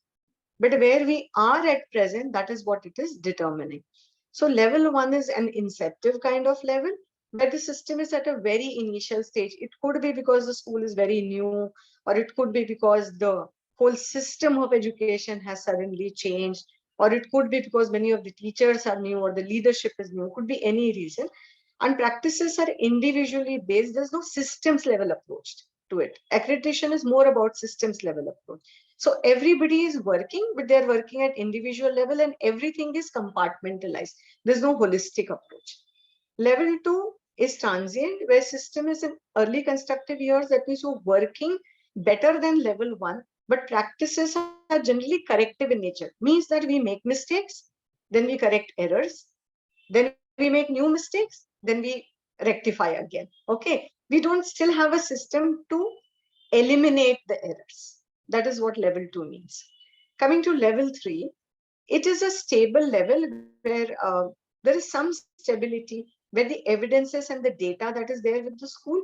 But where we are at present, that is what it is determining. So level 1 is an inceptive kind of level, where the system is at a very initial stage. It could be because the school is very new, or it could be because the whole system of education has suddenly changed, or it could be because many of the teachers are new or the leadership is new. It could be any reason. And practices are individually based. There's no systems level approach to it. Accreditation is more about systems level approach. So everybody is working, but they're working at individual level and everything is compartmentalized. There's no holistic approach. Level 2 is transient, where system is in early constructive years. That means you're working better than level 1, but practices are generally corrective in nature. Means that we make mistakes, then we correct errors, then we make new mistakes, then we rectify again. Okay, we don't still have a system to eliminate the errors. That is what level 2 means. Coming to level 3, it is a stable level where there is some stability, where the evidences and the data that is there with the school,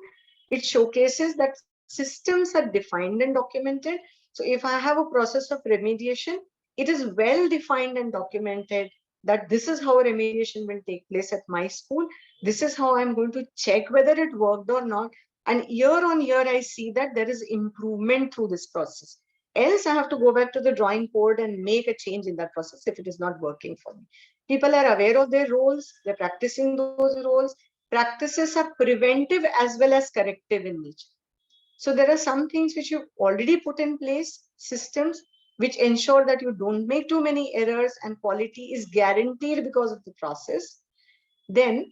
it showcases that systems are defined and documented. So if I have a process of remediation, it is well defined and documented that this is how remediation will take place at my school. This is how I'm going to check whether it worked or not. And year on year, I see that there is improvement through this process. Else, I have to go back to the drawing board and make a change in that process if it is not working for me. People are aware of their roles, they're practicing those roles. Practices are preventive as well as corrective in nature. So there are some things which you've already put in place, systems which ensure that you don't make too many errors and quality is guaranteed because of the process. Then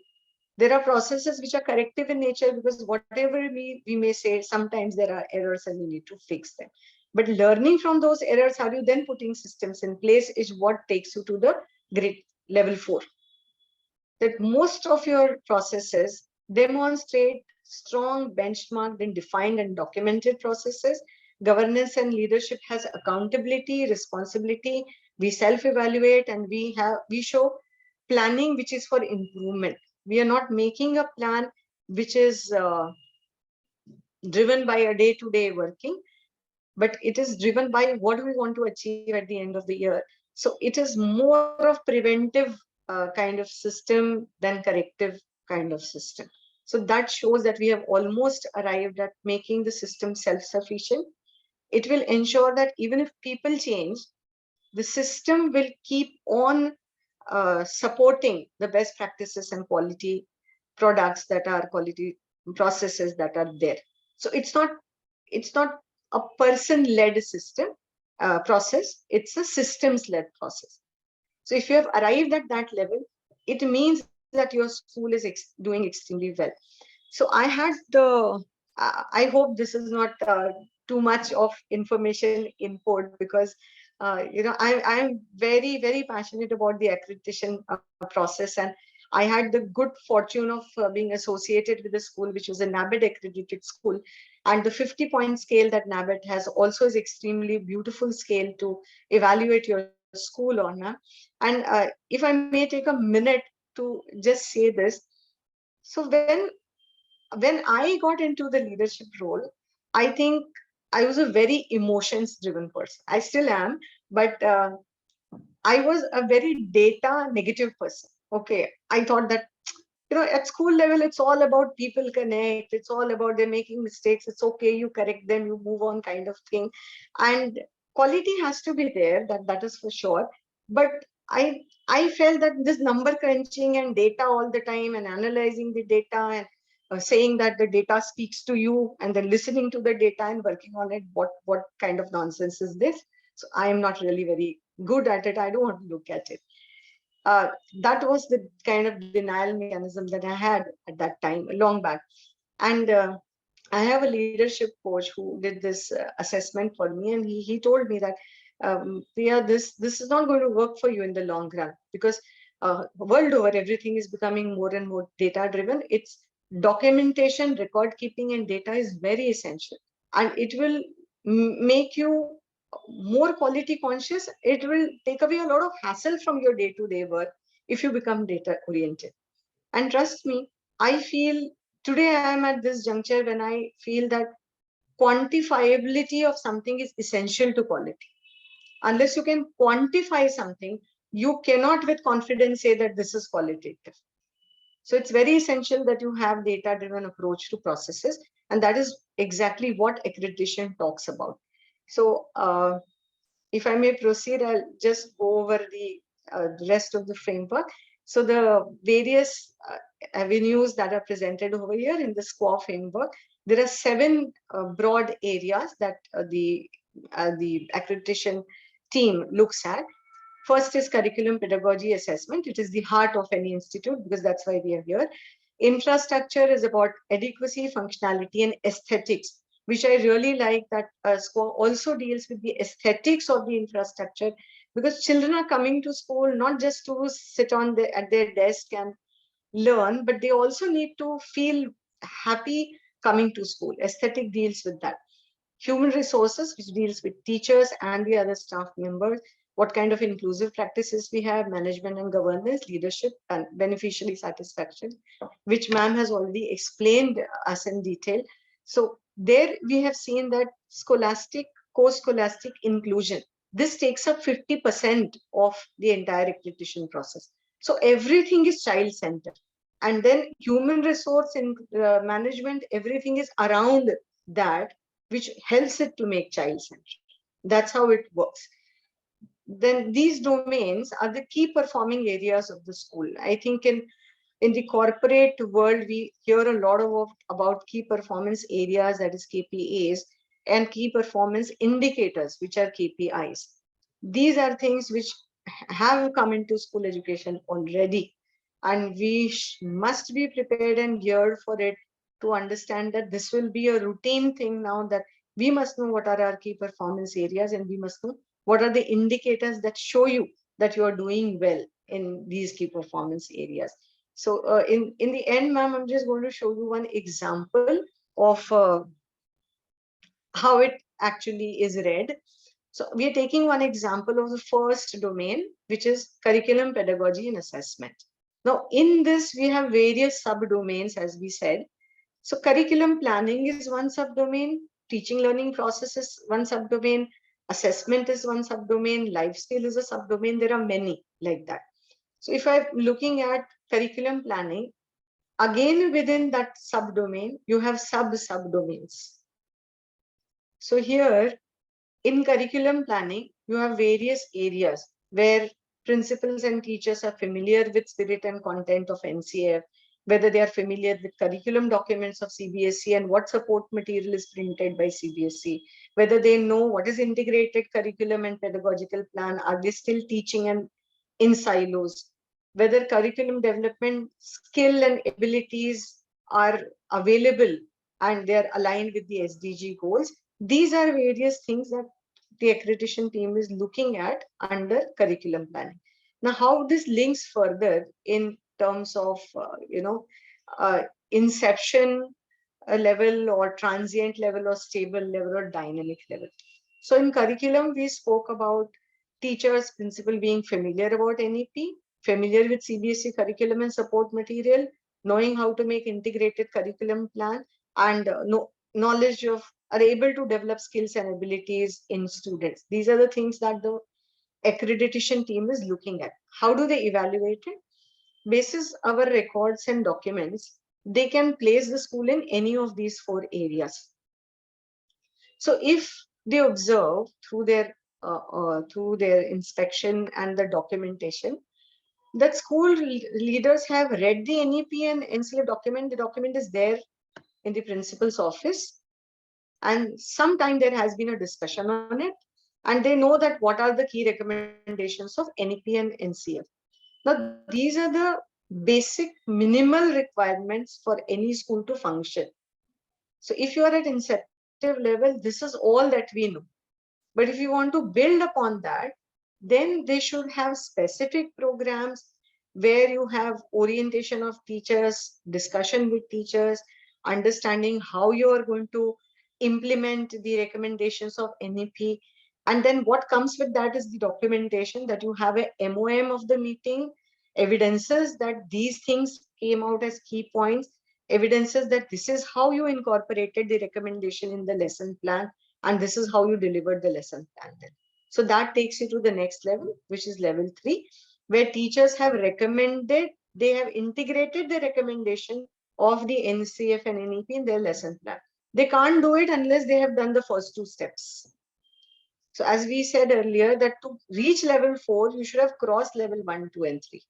there are processes which are corrective in nature because whatever we may say, sometimes there are errors and we need to fix them. But learning from those errors, how you then putting systems in place is what takes you to the grade level 4. That most of your processes demonstrate strong benchmarked and defined and documented processes. Governance and leadership has accountability, responsibility. We self-evaluate and we show planning which is for improvement. We are not making a plan which is driven by a day-to-day working, but it is driven by what we want to achieve at the end of the year. So it is more of preventive kind of system than corrective kind of system. So that shows that we have almost arrived at making the system self-sufficient. It will ensure that even if people change, the system will keep on supporting the best practices and quality products that are quality processes that are there. So it's not a person-led system process, it's a systems-led process. So if you have arrived at that level, it means that your school is doing extremely well. So I had I hope this is not too much of information input, because I'm very, very passionate about the accreditation process, and I had the good fortune of being associated with a school which was a NABED accredited school, and the 50-point scale that NABED has also is extremely beautiful scale to evaluate your school on. And if I may take a minute to just say this, so when I got into the leadership role, I think I was a very emotions driven person. I still am, but I was a very data negative person. Okay. I thought that, at school level, it's all about people connect. It's all about they're making mistakes. It's okay. You correct them, you move on kind of thing. And quality has to be there. That is for sure. But I felt that this number crunching and data all the time and analyzing the data and saying that the data speaks to you and then listening to the data and working on it, what kind of nonsense is this? So I am not really very good at it. I don't want to look at it. uh, that was the kind of denial mechanism that I had at that time, long back. And I have a leadership coach who did this assessment for me, and he told me that, Priya, this is not going to work for you in the long run, because world over everything is becoming more and more data driven. It's documentation, record keeping, and data is very essential, and it will make you more quality conscious. It will take away a lot of hassle from your day-to-day work if you become data oriented. And trust me, I feel today I am at this juncture when I feel that quantifiability of something is essential to quality. Unless you can quantify something, you cannot with confidence say that this is qualitative. So it's very essential that you have data-driven approach to processes, and that is exactly what accreditation talks about. So if I may proceed, I'll just go over the rest of the framework. So the various avenues that are presented over here in the SQUA framework, there are 7 broad areas that the accreditation team looks at. First is curriculum pedagogy assessment. It is the heart of any institute, because that's why we are here. Infrastructure is about adequacy, functionality, and aesthetics, which I really like, that SCORE also deals with the aesthetics of the infrastructure, because children are coming to school not just to sit at their desk and learn, but they also need to feel happy coming to school. Aesthetic deals with that. Human resources, which deals with teachers and the other staff members, what kind of inclusive practices we have, management and governance, leadership, and beneficiary satisfaction, which ma'am has already explained us in detail. So there we have seen that co-scholastic inclusion, this takes up 50% of the entire accreditation process. So everything is child-centered. And then human resource and management, everything is around that, which helps it to make child-centered. That's how it works. Then these domains are the key performing areas of the school. I think in the corporate world, we hear a lot about key performance areas, that is KPAs, and key performance indicators, which are KPIs. These are things which have come into school education already, and we must be prepared and geared for it, to understand that this will be a routine thing now, that we must know what are our key performance areas, and we must know what are the indicators that show you that you are doing well in these key performance areas. So in the end, ma'am, I'm just going to show you one example of how it actually is read. So we are taking one example of the first domain, which is curriculum, pedagogy, and assessment. Now, in this, we have various subdomains, as we said. So curriculum planning is one subdomain, teaching learning process is one subdomain, assessment is one subdomain, lifestyle is a subdomain. There are many like that. So if I'm looking at curriculum planning, Again, within that subdomain, you have subdomains. So here in curriculum planning, you have various areas where principals and teachers are familiar with spirit and content of NCF, whether they are familiar with curriculum documents of CBSE and what support material is printed by CBSE, whether they know what is integrated curriculum and pedagogical plan, are they still teaching and in silos, whether curriculum development skill and abilities are available and they are aligned with the SDG goals. These are various things that the accreditation team is looking at under curriculum planning. Now, how this links further in terms of, inception level or transient level or stable level or dynamic level. So in curriculum, we spoke about teachers, principal being familiar about NEP, familiar with CBSE curriculum and support material, knowing how to make integrated curriculum plan, and knowledge of, are able to develop skills and abilities in students. These are the things that the accreditation team is looking at. How do they evaluate it? Basis our records and documents, they can place the school in any of these 4 areas. So if they observe through their inspection and the documentation that school leaders have read the NEP and NCF document, the document is there in the principal's office, and sometime there has been a discussion on it, and they know that what are the key recommendations of NEP and NCF. Now, these are the basic minimal requirements for any school to function. So if you are at inceptive level, this is all that we know. But if you want to build upon that, then they should have specific programs where you have orientation of teachers, discussion with teachers, understanding how you are going to implement the recommendations of NEP. And then what comes with that is the documentation, that you have a MOM of the meeting, evidences that these things came out as key points, evidences that this is how you incorporated the recommendation in the lesson plan, and this is how you delivered the lesson plan then. So that takes you to the next level, which is level 3, where teachers have recommended, they have integrated the recommendation of the NCF and NEP in their lesson plan. They can't do it unless they have done the first 2 steps. So as we said earlier, that to reach level 4, you should have crossed level 1, 2, and 3.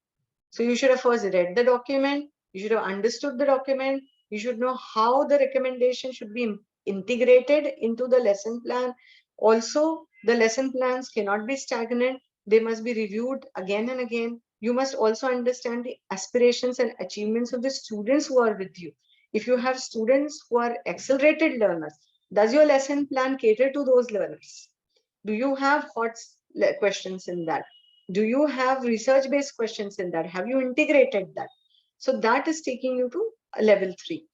So you should have first read the document, you should have understood the document, you should know how the recommendation should be integrated into the lesson plan. Also, the lesson plans cannot be stagnant, they must be reviewed again and again. You must also understand the aspirations and achievements of the students who are with you. If you have students who are accelerated learners, does your lesson plan cater to those learners? Do you have hot questions in that? Do you have research-based questions in that? Have you integrated that? So that is taking you to level 3.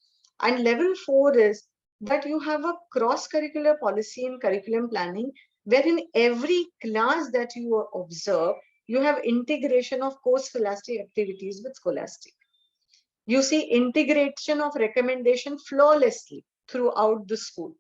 And level 4 is that you have a cross-curricular policy in curriculum planning, where in every class that you observe, you have integration of co-scholastic activities with scholastic. You see integration of recommendation flawlessly throughout the school.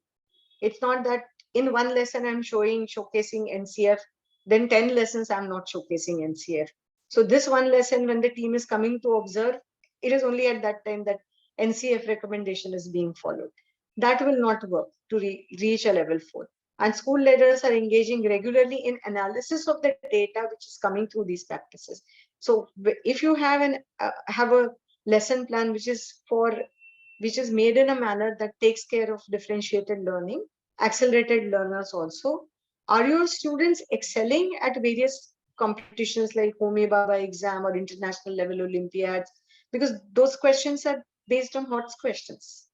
It's not that in one lesson I'm showcasing NCF, then 10 lessons I'm not showcasing NCF. So this one lesson, when the team is coming to observe, it is only at that time that NCF recommendation is being followed. That will not work to reach a level 4. And school leaders are engaging regularly in analysis of the data which is coming through these practices. So if you have a lesson plan which is made in a manner that takes care of differentiated learning, accelerated learners also, are your students excelling at various competitions like Homi Baba exam or international level Olympiads? Because those questions are based on hot questions.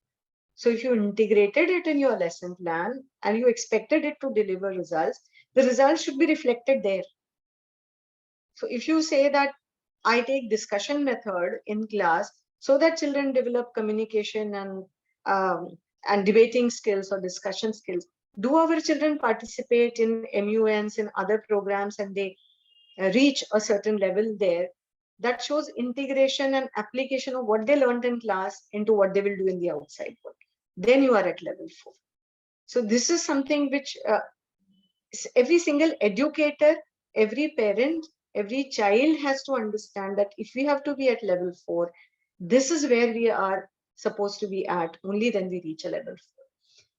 So if you integrated it in your lesson plan and you expected it to deliver results, the results should be reflected there. So if you say that I take discussion method in class so that children develop communication and debating skills or discussion skills, do our children participate in MUNs and other programs and they reach a certain level there? That shows integration and application of what they learned in class into what they will do in the outside world. Then you are at level 4. So this is something which every single educator, every parent, every child has to understand, that if we have to be at level 4, This is where we are supposed to be at. Only then we reach a level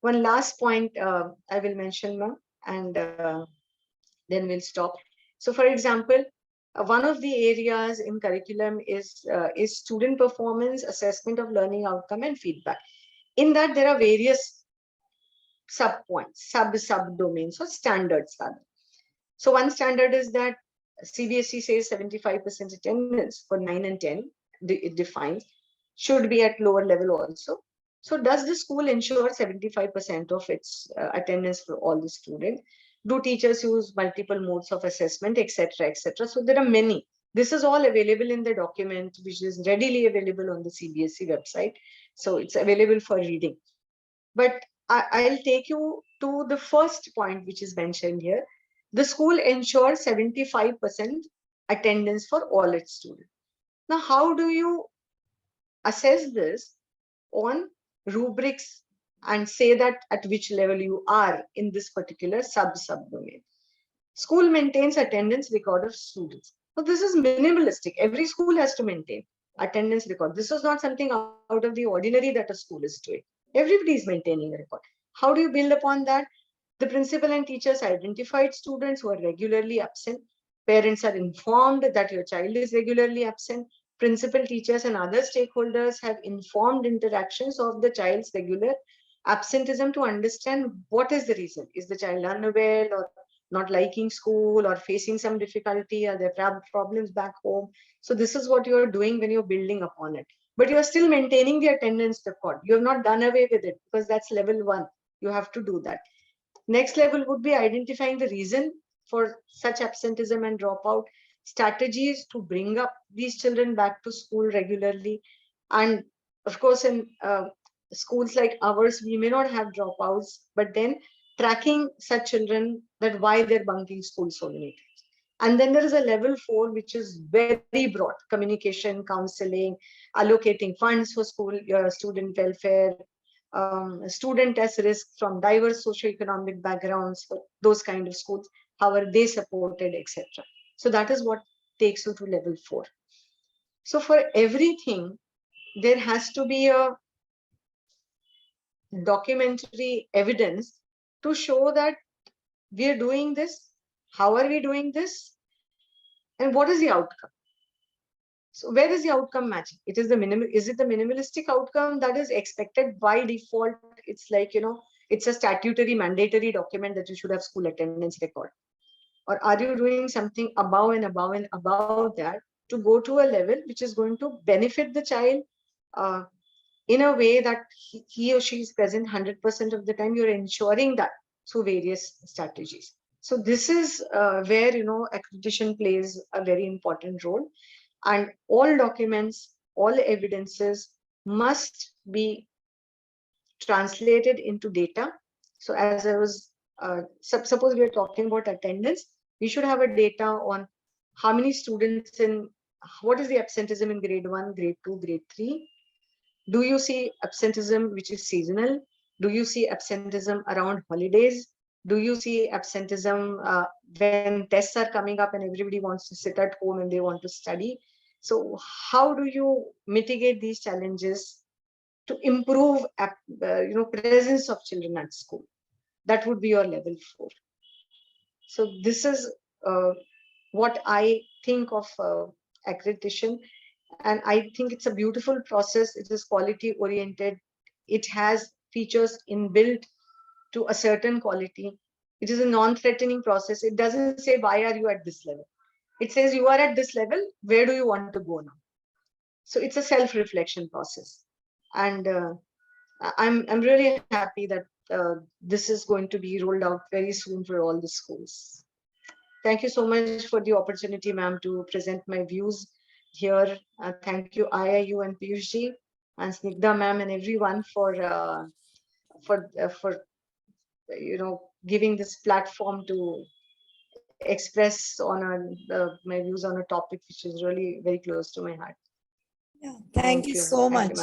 4. One last point I will mention, ma'am, and then we'll stop. So, for example, one of the areas in curriculum is student performance, assessment of learning outcome, and feedback. In that, there are various sub-points, sub-domains, or standards rather. So one standard is that CBSE says 75% attendance for 9 and 10, it defines, should be at lower level also. So does the school ensure 75% of its attendance for all the students? Do teachers use multiple modes of assessment, etc., etc.? So there are many. This is all available in the document, which is readily available on the CBSE website. So it's available for reading. But I'll take you to the first point, which is mentioned here. The school ensures 75% attendance for all its students. Now, how do you assess this on rubrics and say that at which level you are in this particular subdomain? School maintains attendance record of students. So this is minimalistic. Every school has to maintain attendance record. This is not something out of the ordinary that a school is doing. Everybody is maintaining a record. How do you build upon that? The principal and teachers identified students who are regularly absent. Parents are informed that your child is regularly absent. Principal, teachers, and other stakeholders have informed interactions of the child's regular absenteeism to understand what is the reason. Is the child unwell or not liking school or facing some difficulty? Are there problems back home? So this is what you're doing when you're building upon it. But you're still maintaining the attendance record. You have not done away with it because that's level 1. You have to do that. Next level would be identifying the reason for such absenteeism and dropout, strategies to bring up these children back to school regularly. And of course, in schools like ours, we may not have dropouts, but then tracking such children, that why they're bunking school so many times. And then there is a level 4, which is very broad: communication, counseling, allocating funds for school, student welfare, student as risk from diverse socioeconomic backgrounds, for those kind of schools, how are they supported, etc. So that is what takes you to level 4. So for everything, there has to be a documentary evidence to show that we are doing this, how are we doing this, and what is the outcome. So where is the outcome matching? It is is it the minimalistic outcome that is expected by default? It's like, it's a statutory mandatory document that you should have school attendance record. Or are you doing something above and above and above that to go to a level which is going to benefit the child in a way that he or she is present 100% of the time? You're ensuring that through various strategies. So this is where, accreditation plays a very important role. And all documents, all evidences must be translated into data. So as I was, suppose we are talking about attendance, we should have a data on how many students what is the absenteeism in grade 1, grade 2, grade 3? Do you see absenteeism which is seasonal? Do you see absenteeism around holidays? Do you see absenteeism when tests are coming up and everybody wants to sit at home and they want to study? So how do you mitigate these challenges to improve, presence of children at school? That would be your level 4. So this is what I think of accreditation. And I think it's a beautiful process. It is quality oriented. It has features inbuilt to a certain quality. It is a non-threatening process. It doesn't say, why are you at this level? It says, you are at this level. Where do you want to go now? So it's a self-reflection process. And I'm really happy that this is going to be rolled out very soon for all the schools. Thank you so much for the opportunity, ma'am, to present my views here. Thank you, IIU and Piyushji and Snigdha ma'am and everyone for giving this platform to express on my views on a topic which is really very close to my heart. Yeah, thank you so much.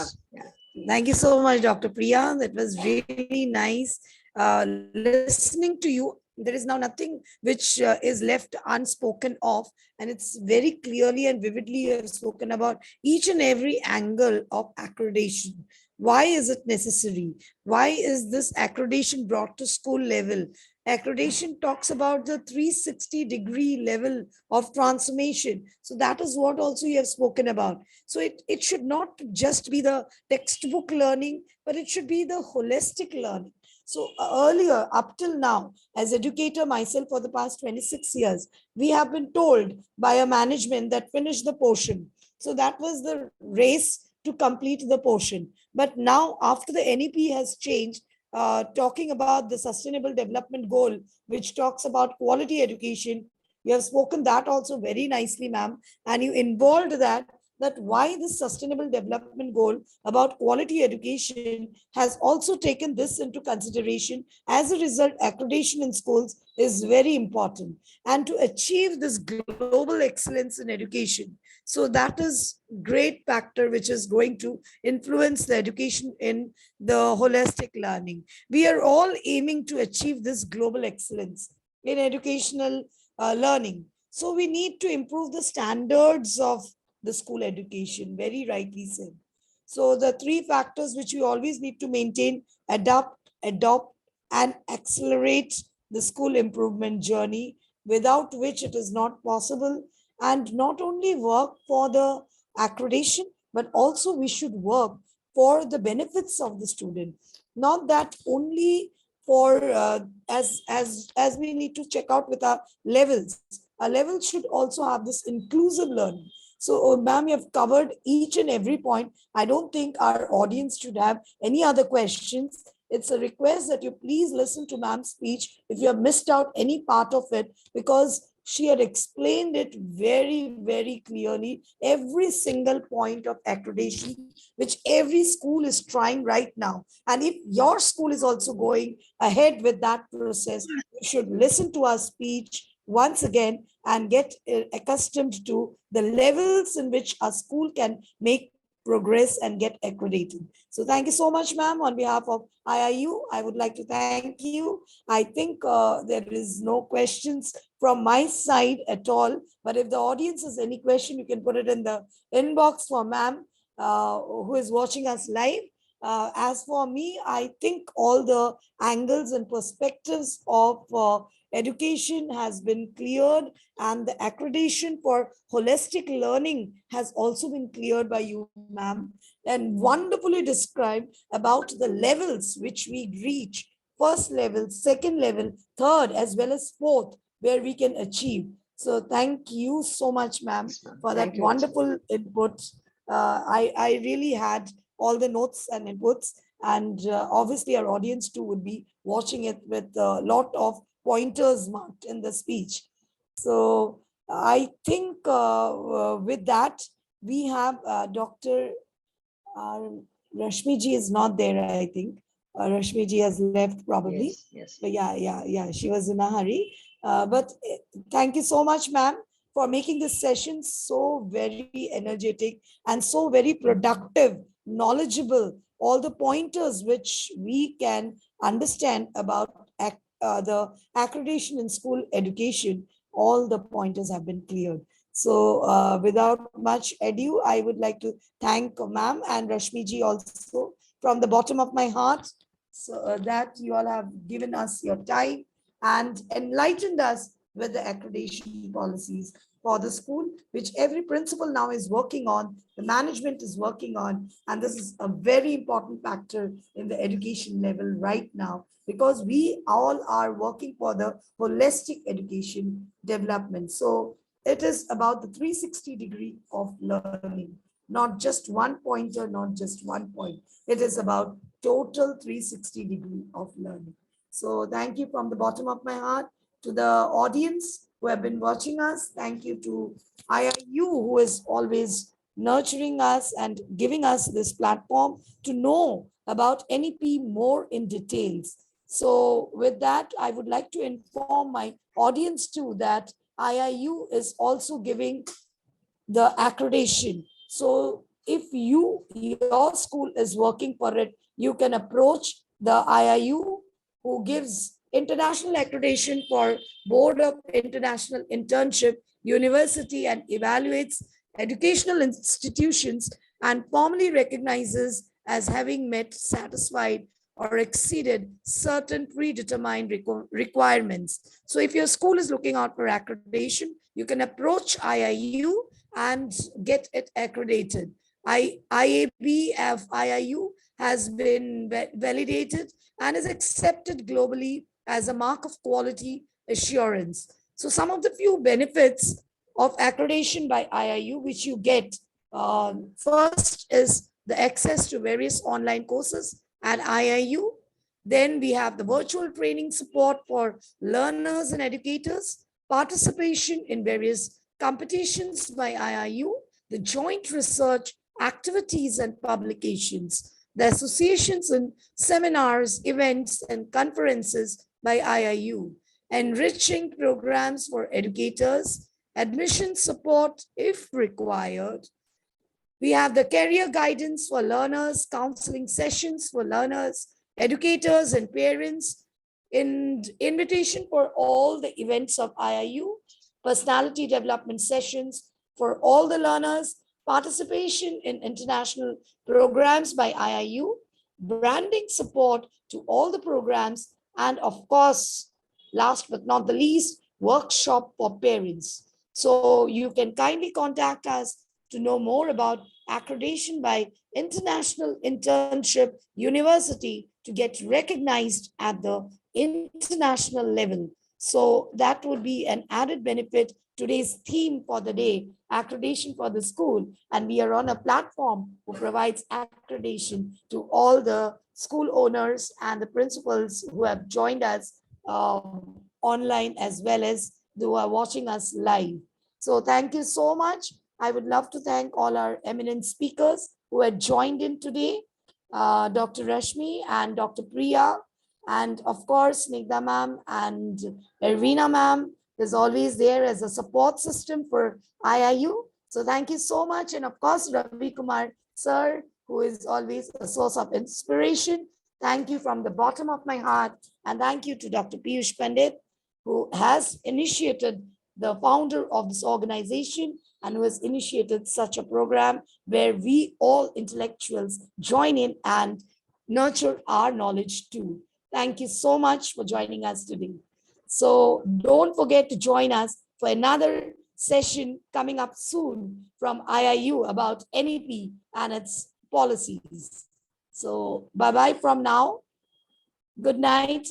Thank you so much, Dr. Priya. That was really nice listening to you There is now nothing which is left unspoken of, and it's very clearly and vividly you have spoken about each and every angle of accreditation. Why is it necessary? Why is this accreditation brought to school level? Accreditation talks about the 360-degree level of transformation. So that is what also you have spoken about. So it should not just be the textbook learning, but it should be the holistic learning. So earlier, up till now, as educator myself for the past 26 years, we have been told by a management that finish the portion. So that was the race to complete the portion. But now after the NEP has changed, talking about the sustainable development goal, which talks about quality education, you have spoken that also very nicely, ma'am, and you involved that why this sustainable development goal about quality education has also taken this into consideration. As a result, accreditation in schools is very important, and to achieve this global excellence in education. So that is great factor which is going to influence the education in the holistic learning. We are all aiming to achieve this global excellence in educational learning. So we need to improve the standards of the school education, very rightly said. So the three factors which we always need to maintain: adapt, adopt, and accelerate the school improvement journey, without which it is not possible. And not only work for the accreditation, but also we should work for the benefits of the student. Not that only for as we need to check out with our levels. Our levels should also have this inclusive learning. So, ma'am, you have covered each and every point. I don't think our audience should have any other questions. It's a request that you please listen to ma'am's speech if you have missed out any part of it, because she had explained it very, very clearly, every single point of accreditation, which every school is trying right now. And if your school is also going ahead with that process, you should listen to our speech once again and get accustomed to the levels in which a school can make progress and get accredited. So thank you so much, ma'am. On behalf of IIU, I would like to thank you. I think there is no questions from my side at all. But if the audience has any question, you can put it in the inbox for ma'am, who is watching us live. As for me, I think all the angles and perspectives of education has been cleared, and the accreditation for holistic learning has also been cleared by you, ma'am, and wonderfully described about the levels which we reach: first level, second level, third, as well as fourth, where we can achieve. So thank you so much, ma'am, for that wonderful input. I really had all the notes and inputs, and obviously our audience too would be watching it with a lot of pointers marked in the speech. So I think with that, we have Dr. Rashmi ji is not there, I think. Rashmi ji has left probably. Yes. But yeah. She was in a hurry. But thank you so much, ma'am, for making this session so very energetic and so very productive, knowledgeable, all the pointers which we can understand about the accreditation in school education, all the pointers have been cleared. So without much ado, I would like to thank ma'am and Rashmi ji also from the bottom of my heart, so that you all have given us your time and enlightened us with the accreditation policies for the school, which every principal now is working on, the management is working on, and this is a very important factor in the education level right now, because we all are working for the holistic education development. So it is about the 360-degree of learning, not just one pointer, not just one point. It is about total 360-degree of learning. So thank you from the bottom of my heart to the audience who have been watching us. Thank you to IIU, who is always nurturing us and giving us this platform to know about NEP more in details. So with that, I would like to inform my audience too that IIU is also giving the accreditation. So if your school is working for it, you can approach the IIU who gives international accreditation for Board of International Internship University and evaluates educational institutions and formally recognizes as having met, satisfied, or exceeded certain predetermined requirements. So if your school is looking out for accreditation, you can approach IIU and get it accredited. IAB IIU has been validated and is accepted globally as a mark of quality assurance. So some of the few benefits of accreditation by IIU, which you get, first is the access to various online courses at IIU. Then we have the virtual training support for learners and educators, participation in various competitions by IIU, the joint research activities and publications, the associations and seminars, events, and conferences by IIU, enriching programs for educators, admission support if required. We have the career guidance for learners, counseling sessions for learners, educators, and parents, invitation for all the events of IIU, personality development sessions for all the learners, participation in international programs by IIU, branding support to all the programs, and of course, last but not the least, workshop for parents. So you can kindly contact us to know more about accreditation by International Internship University to get recognized at the international level. So that would be an added benefit. Today's theme for the day, accreditation for the school. And we are on a platform who provides accreditation to all the school owners and the principals who have joined us online, as well as who are watching us live. So thank you so much. I would love to thank all our eminent speakers who had joined in today, Dr. Rashmi and Dr. Priya, and of course, Nigda ma'am and Ervina ma'am is always there as a support system for IIU. So thank you so much. And of course, Ravi Kumar sir, who is always a source of inspiration. Thank you from the bottom of my heart. And thank you to Dr. Piyush Pandit, who has initiated, the founder of this organization, and who has initiated such a program where we all intellectuals join in and nurture our knowledge too. Thank you so much for joining us today. So don't forget to join us for another session coming up soon from IIU about NEP and its policies. So bye-bye from now. Good night.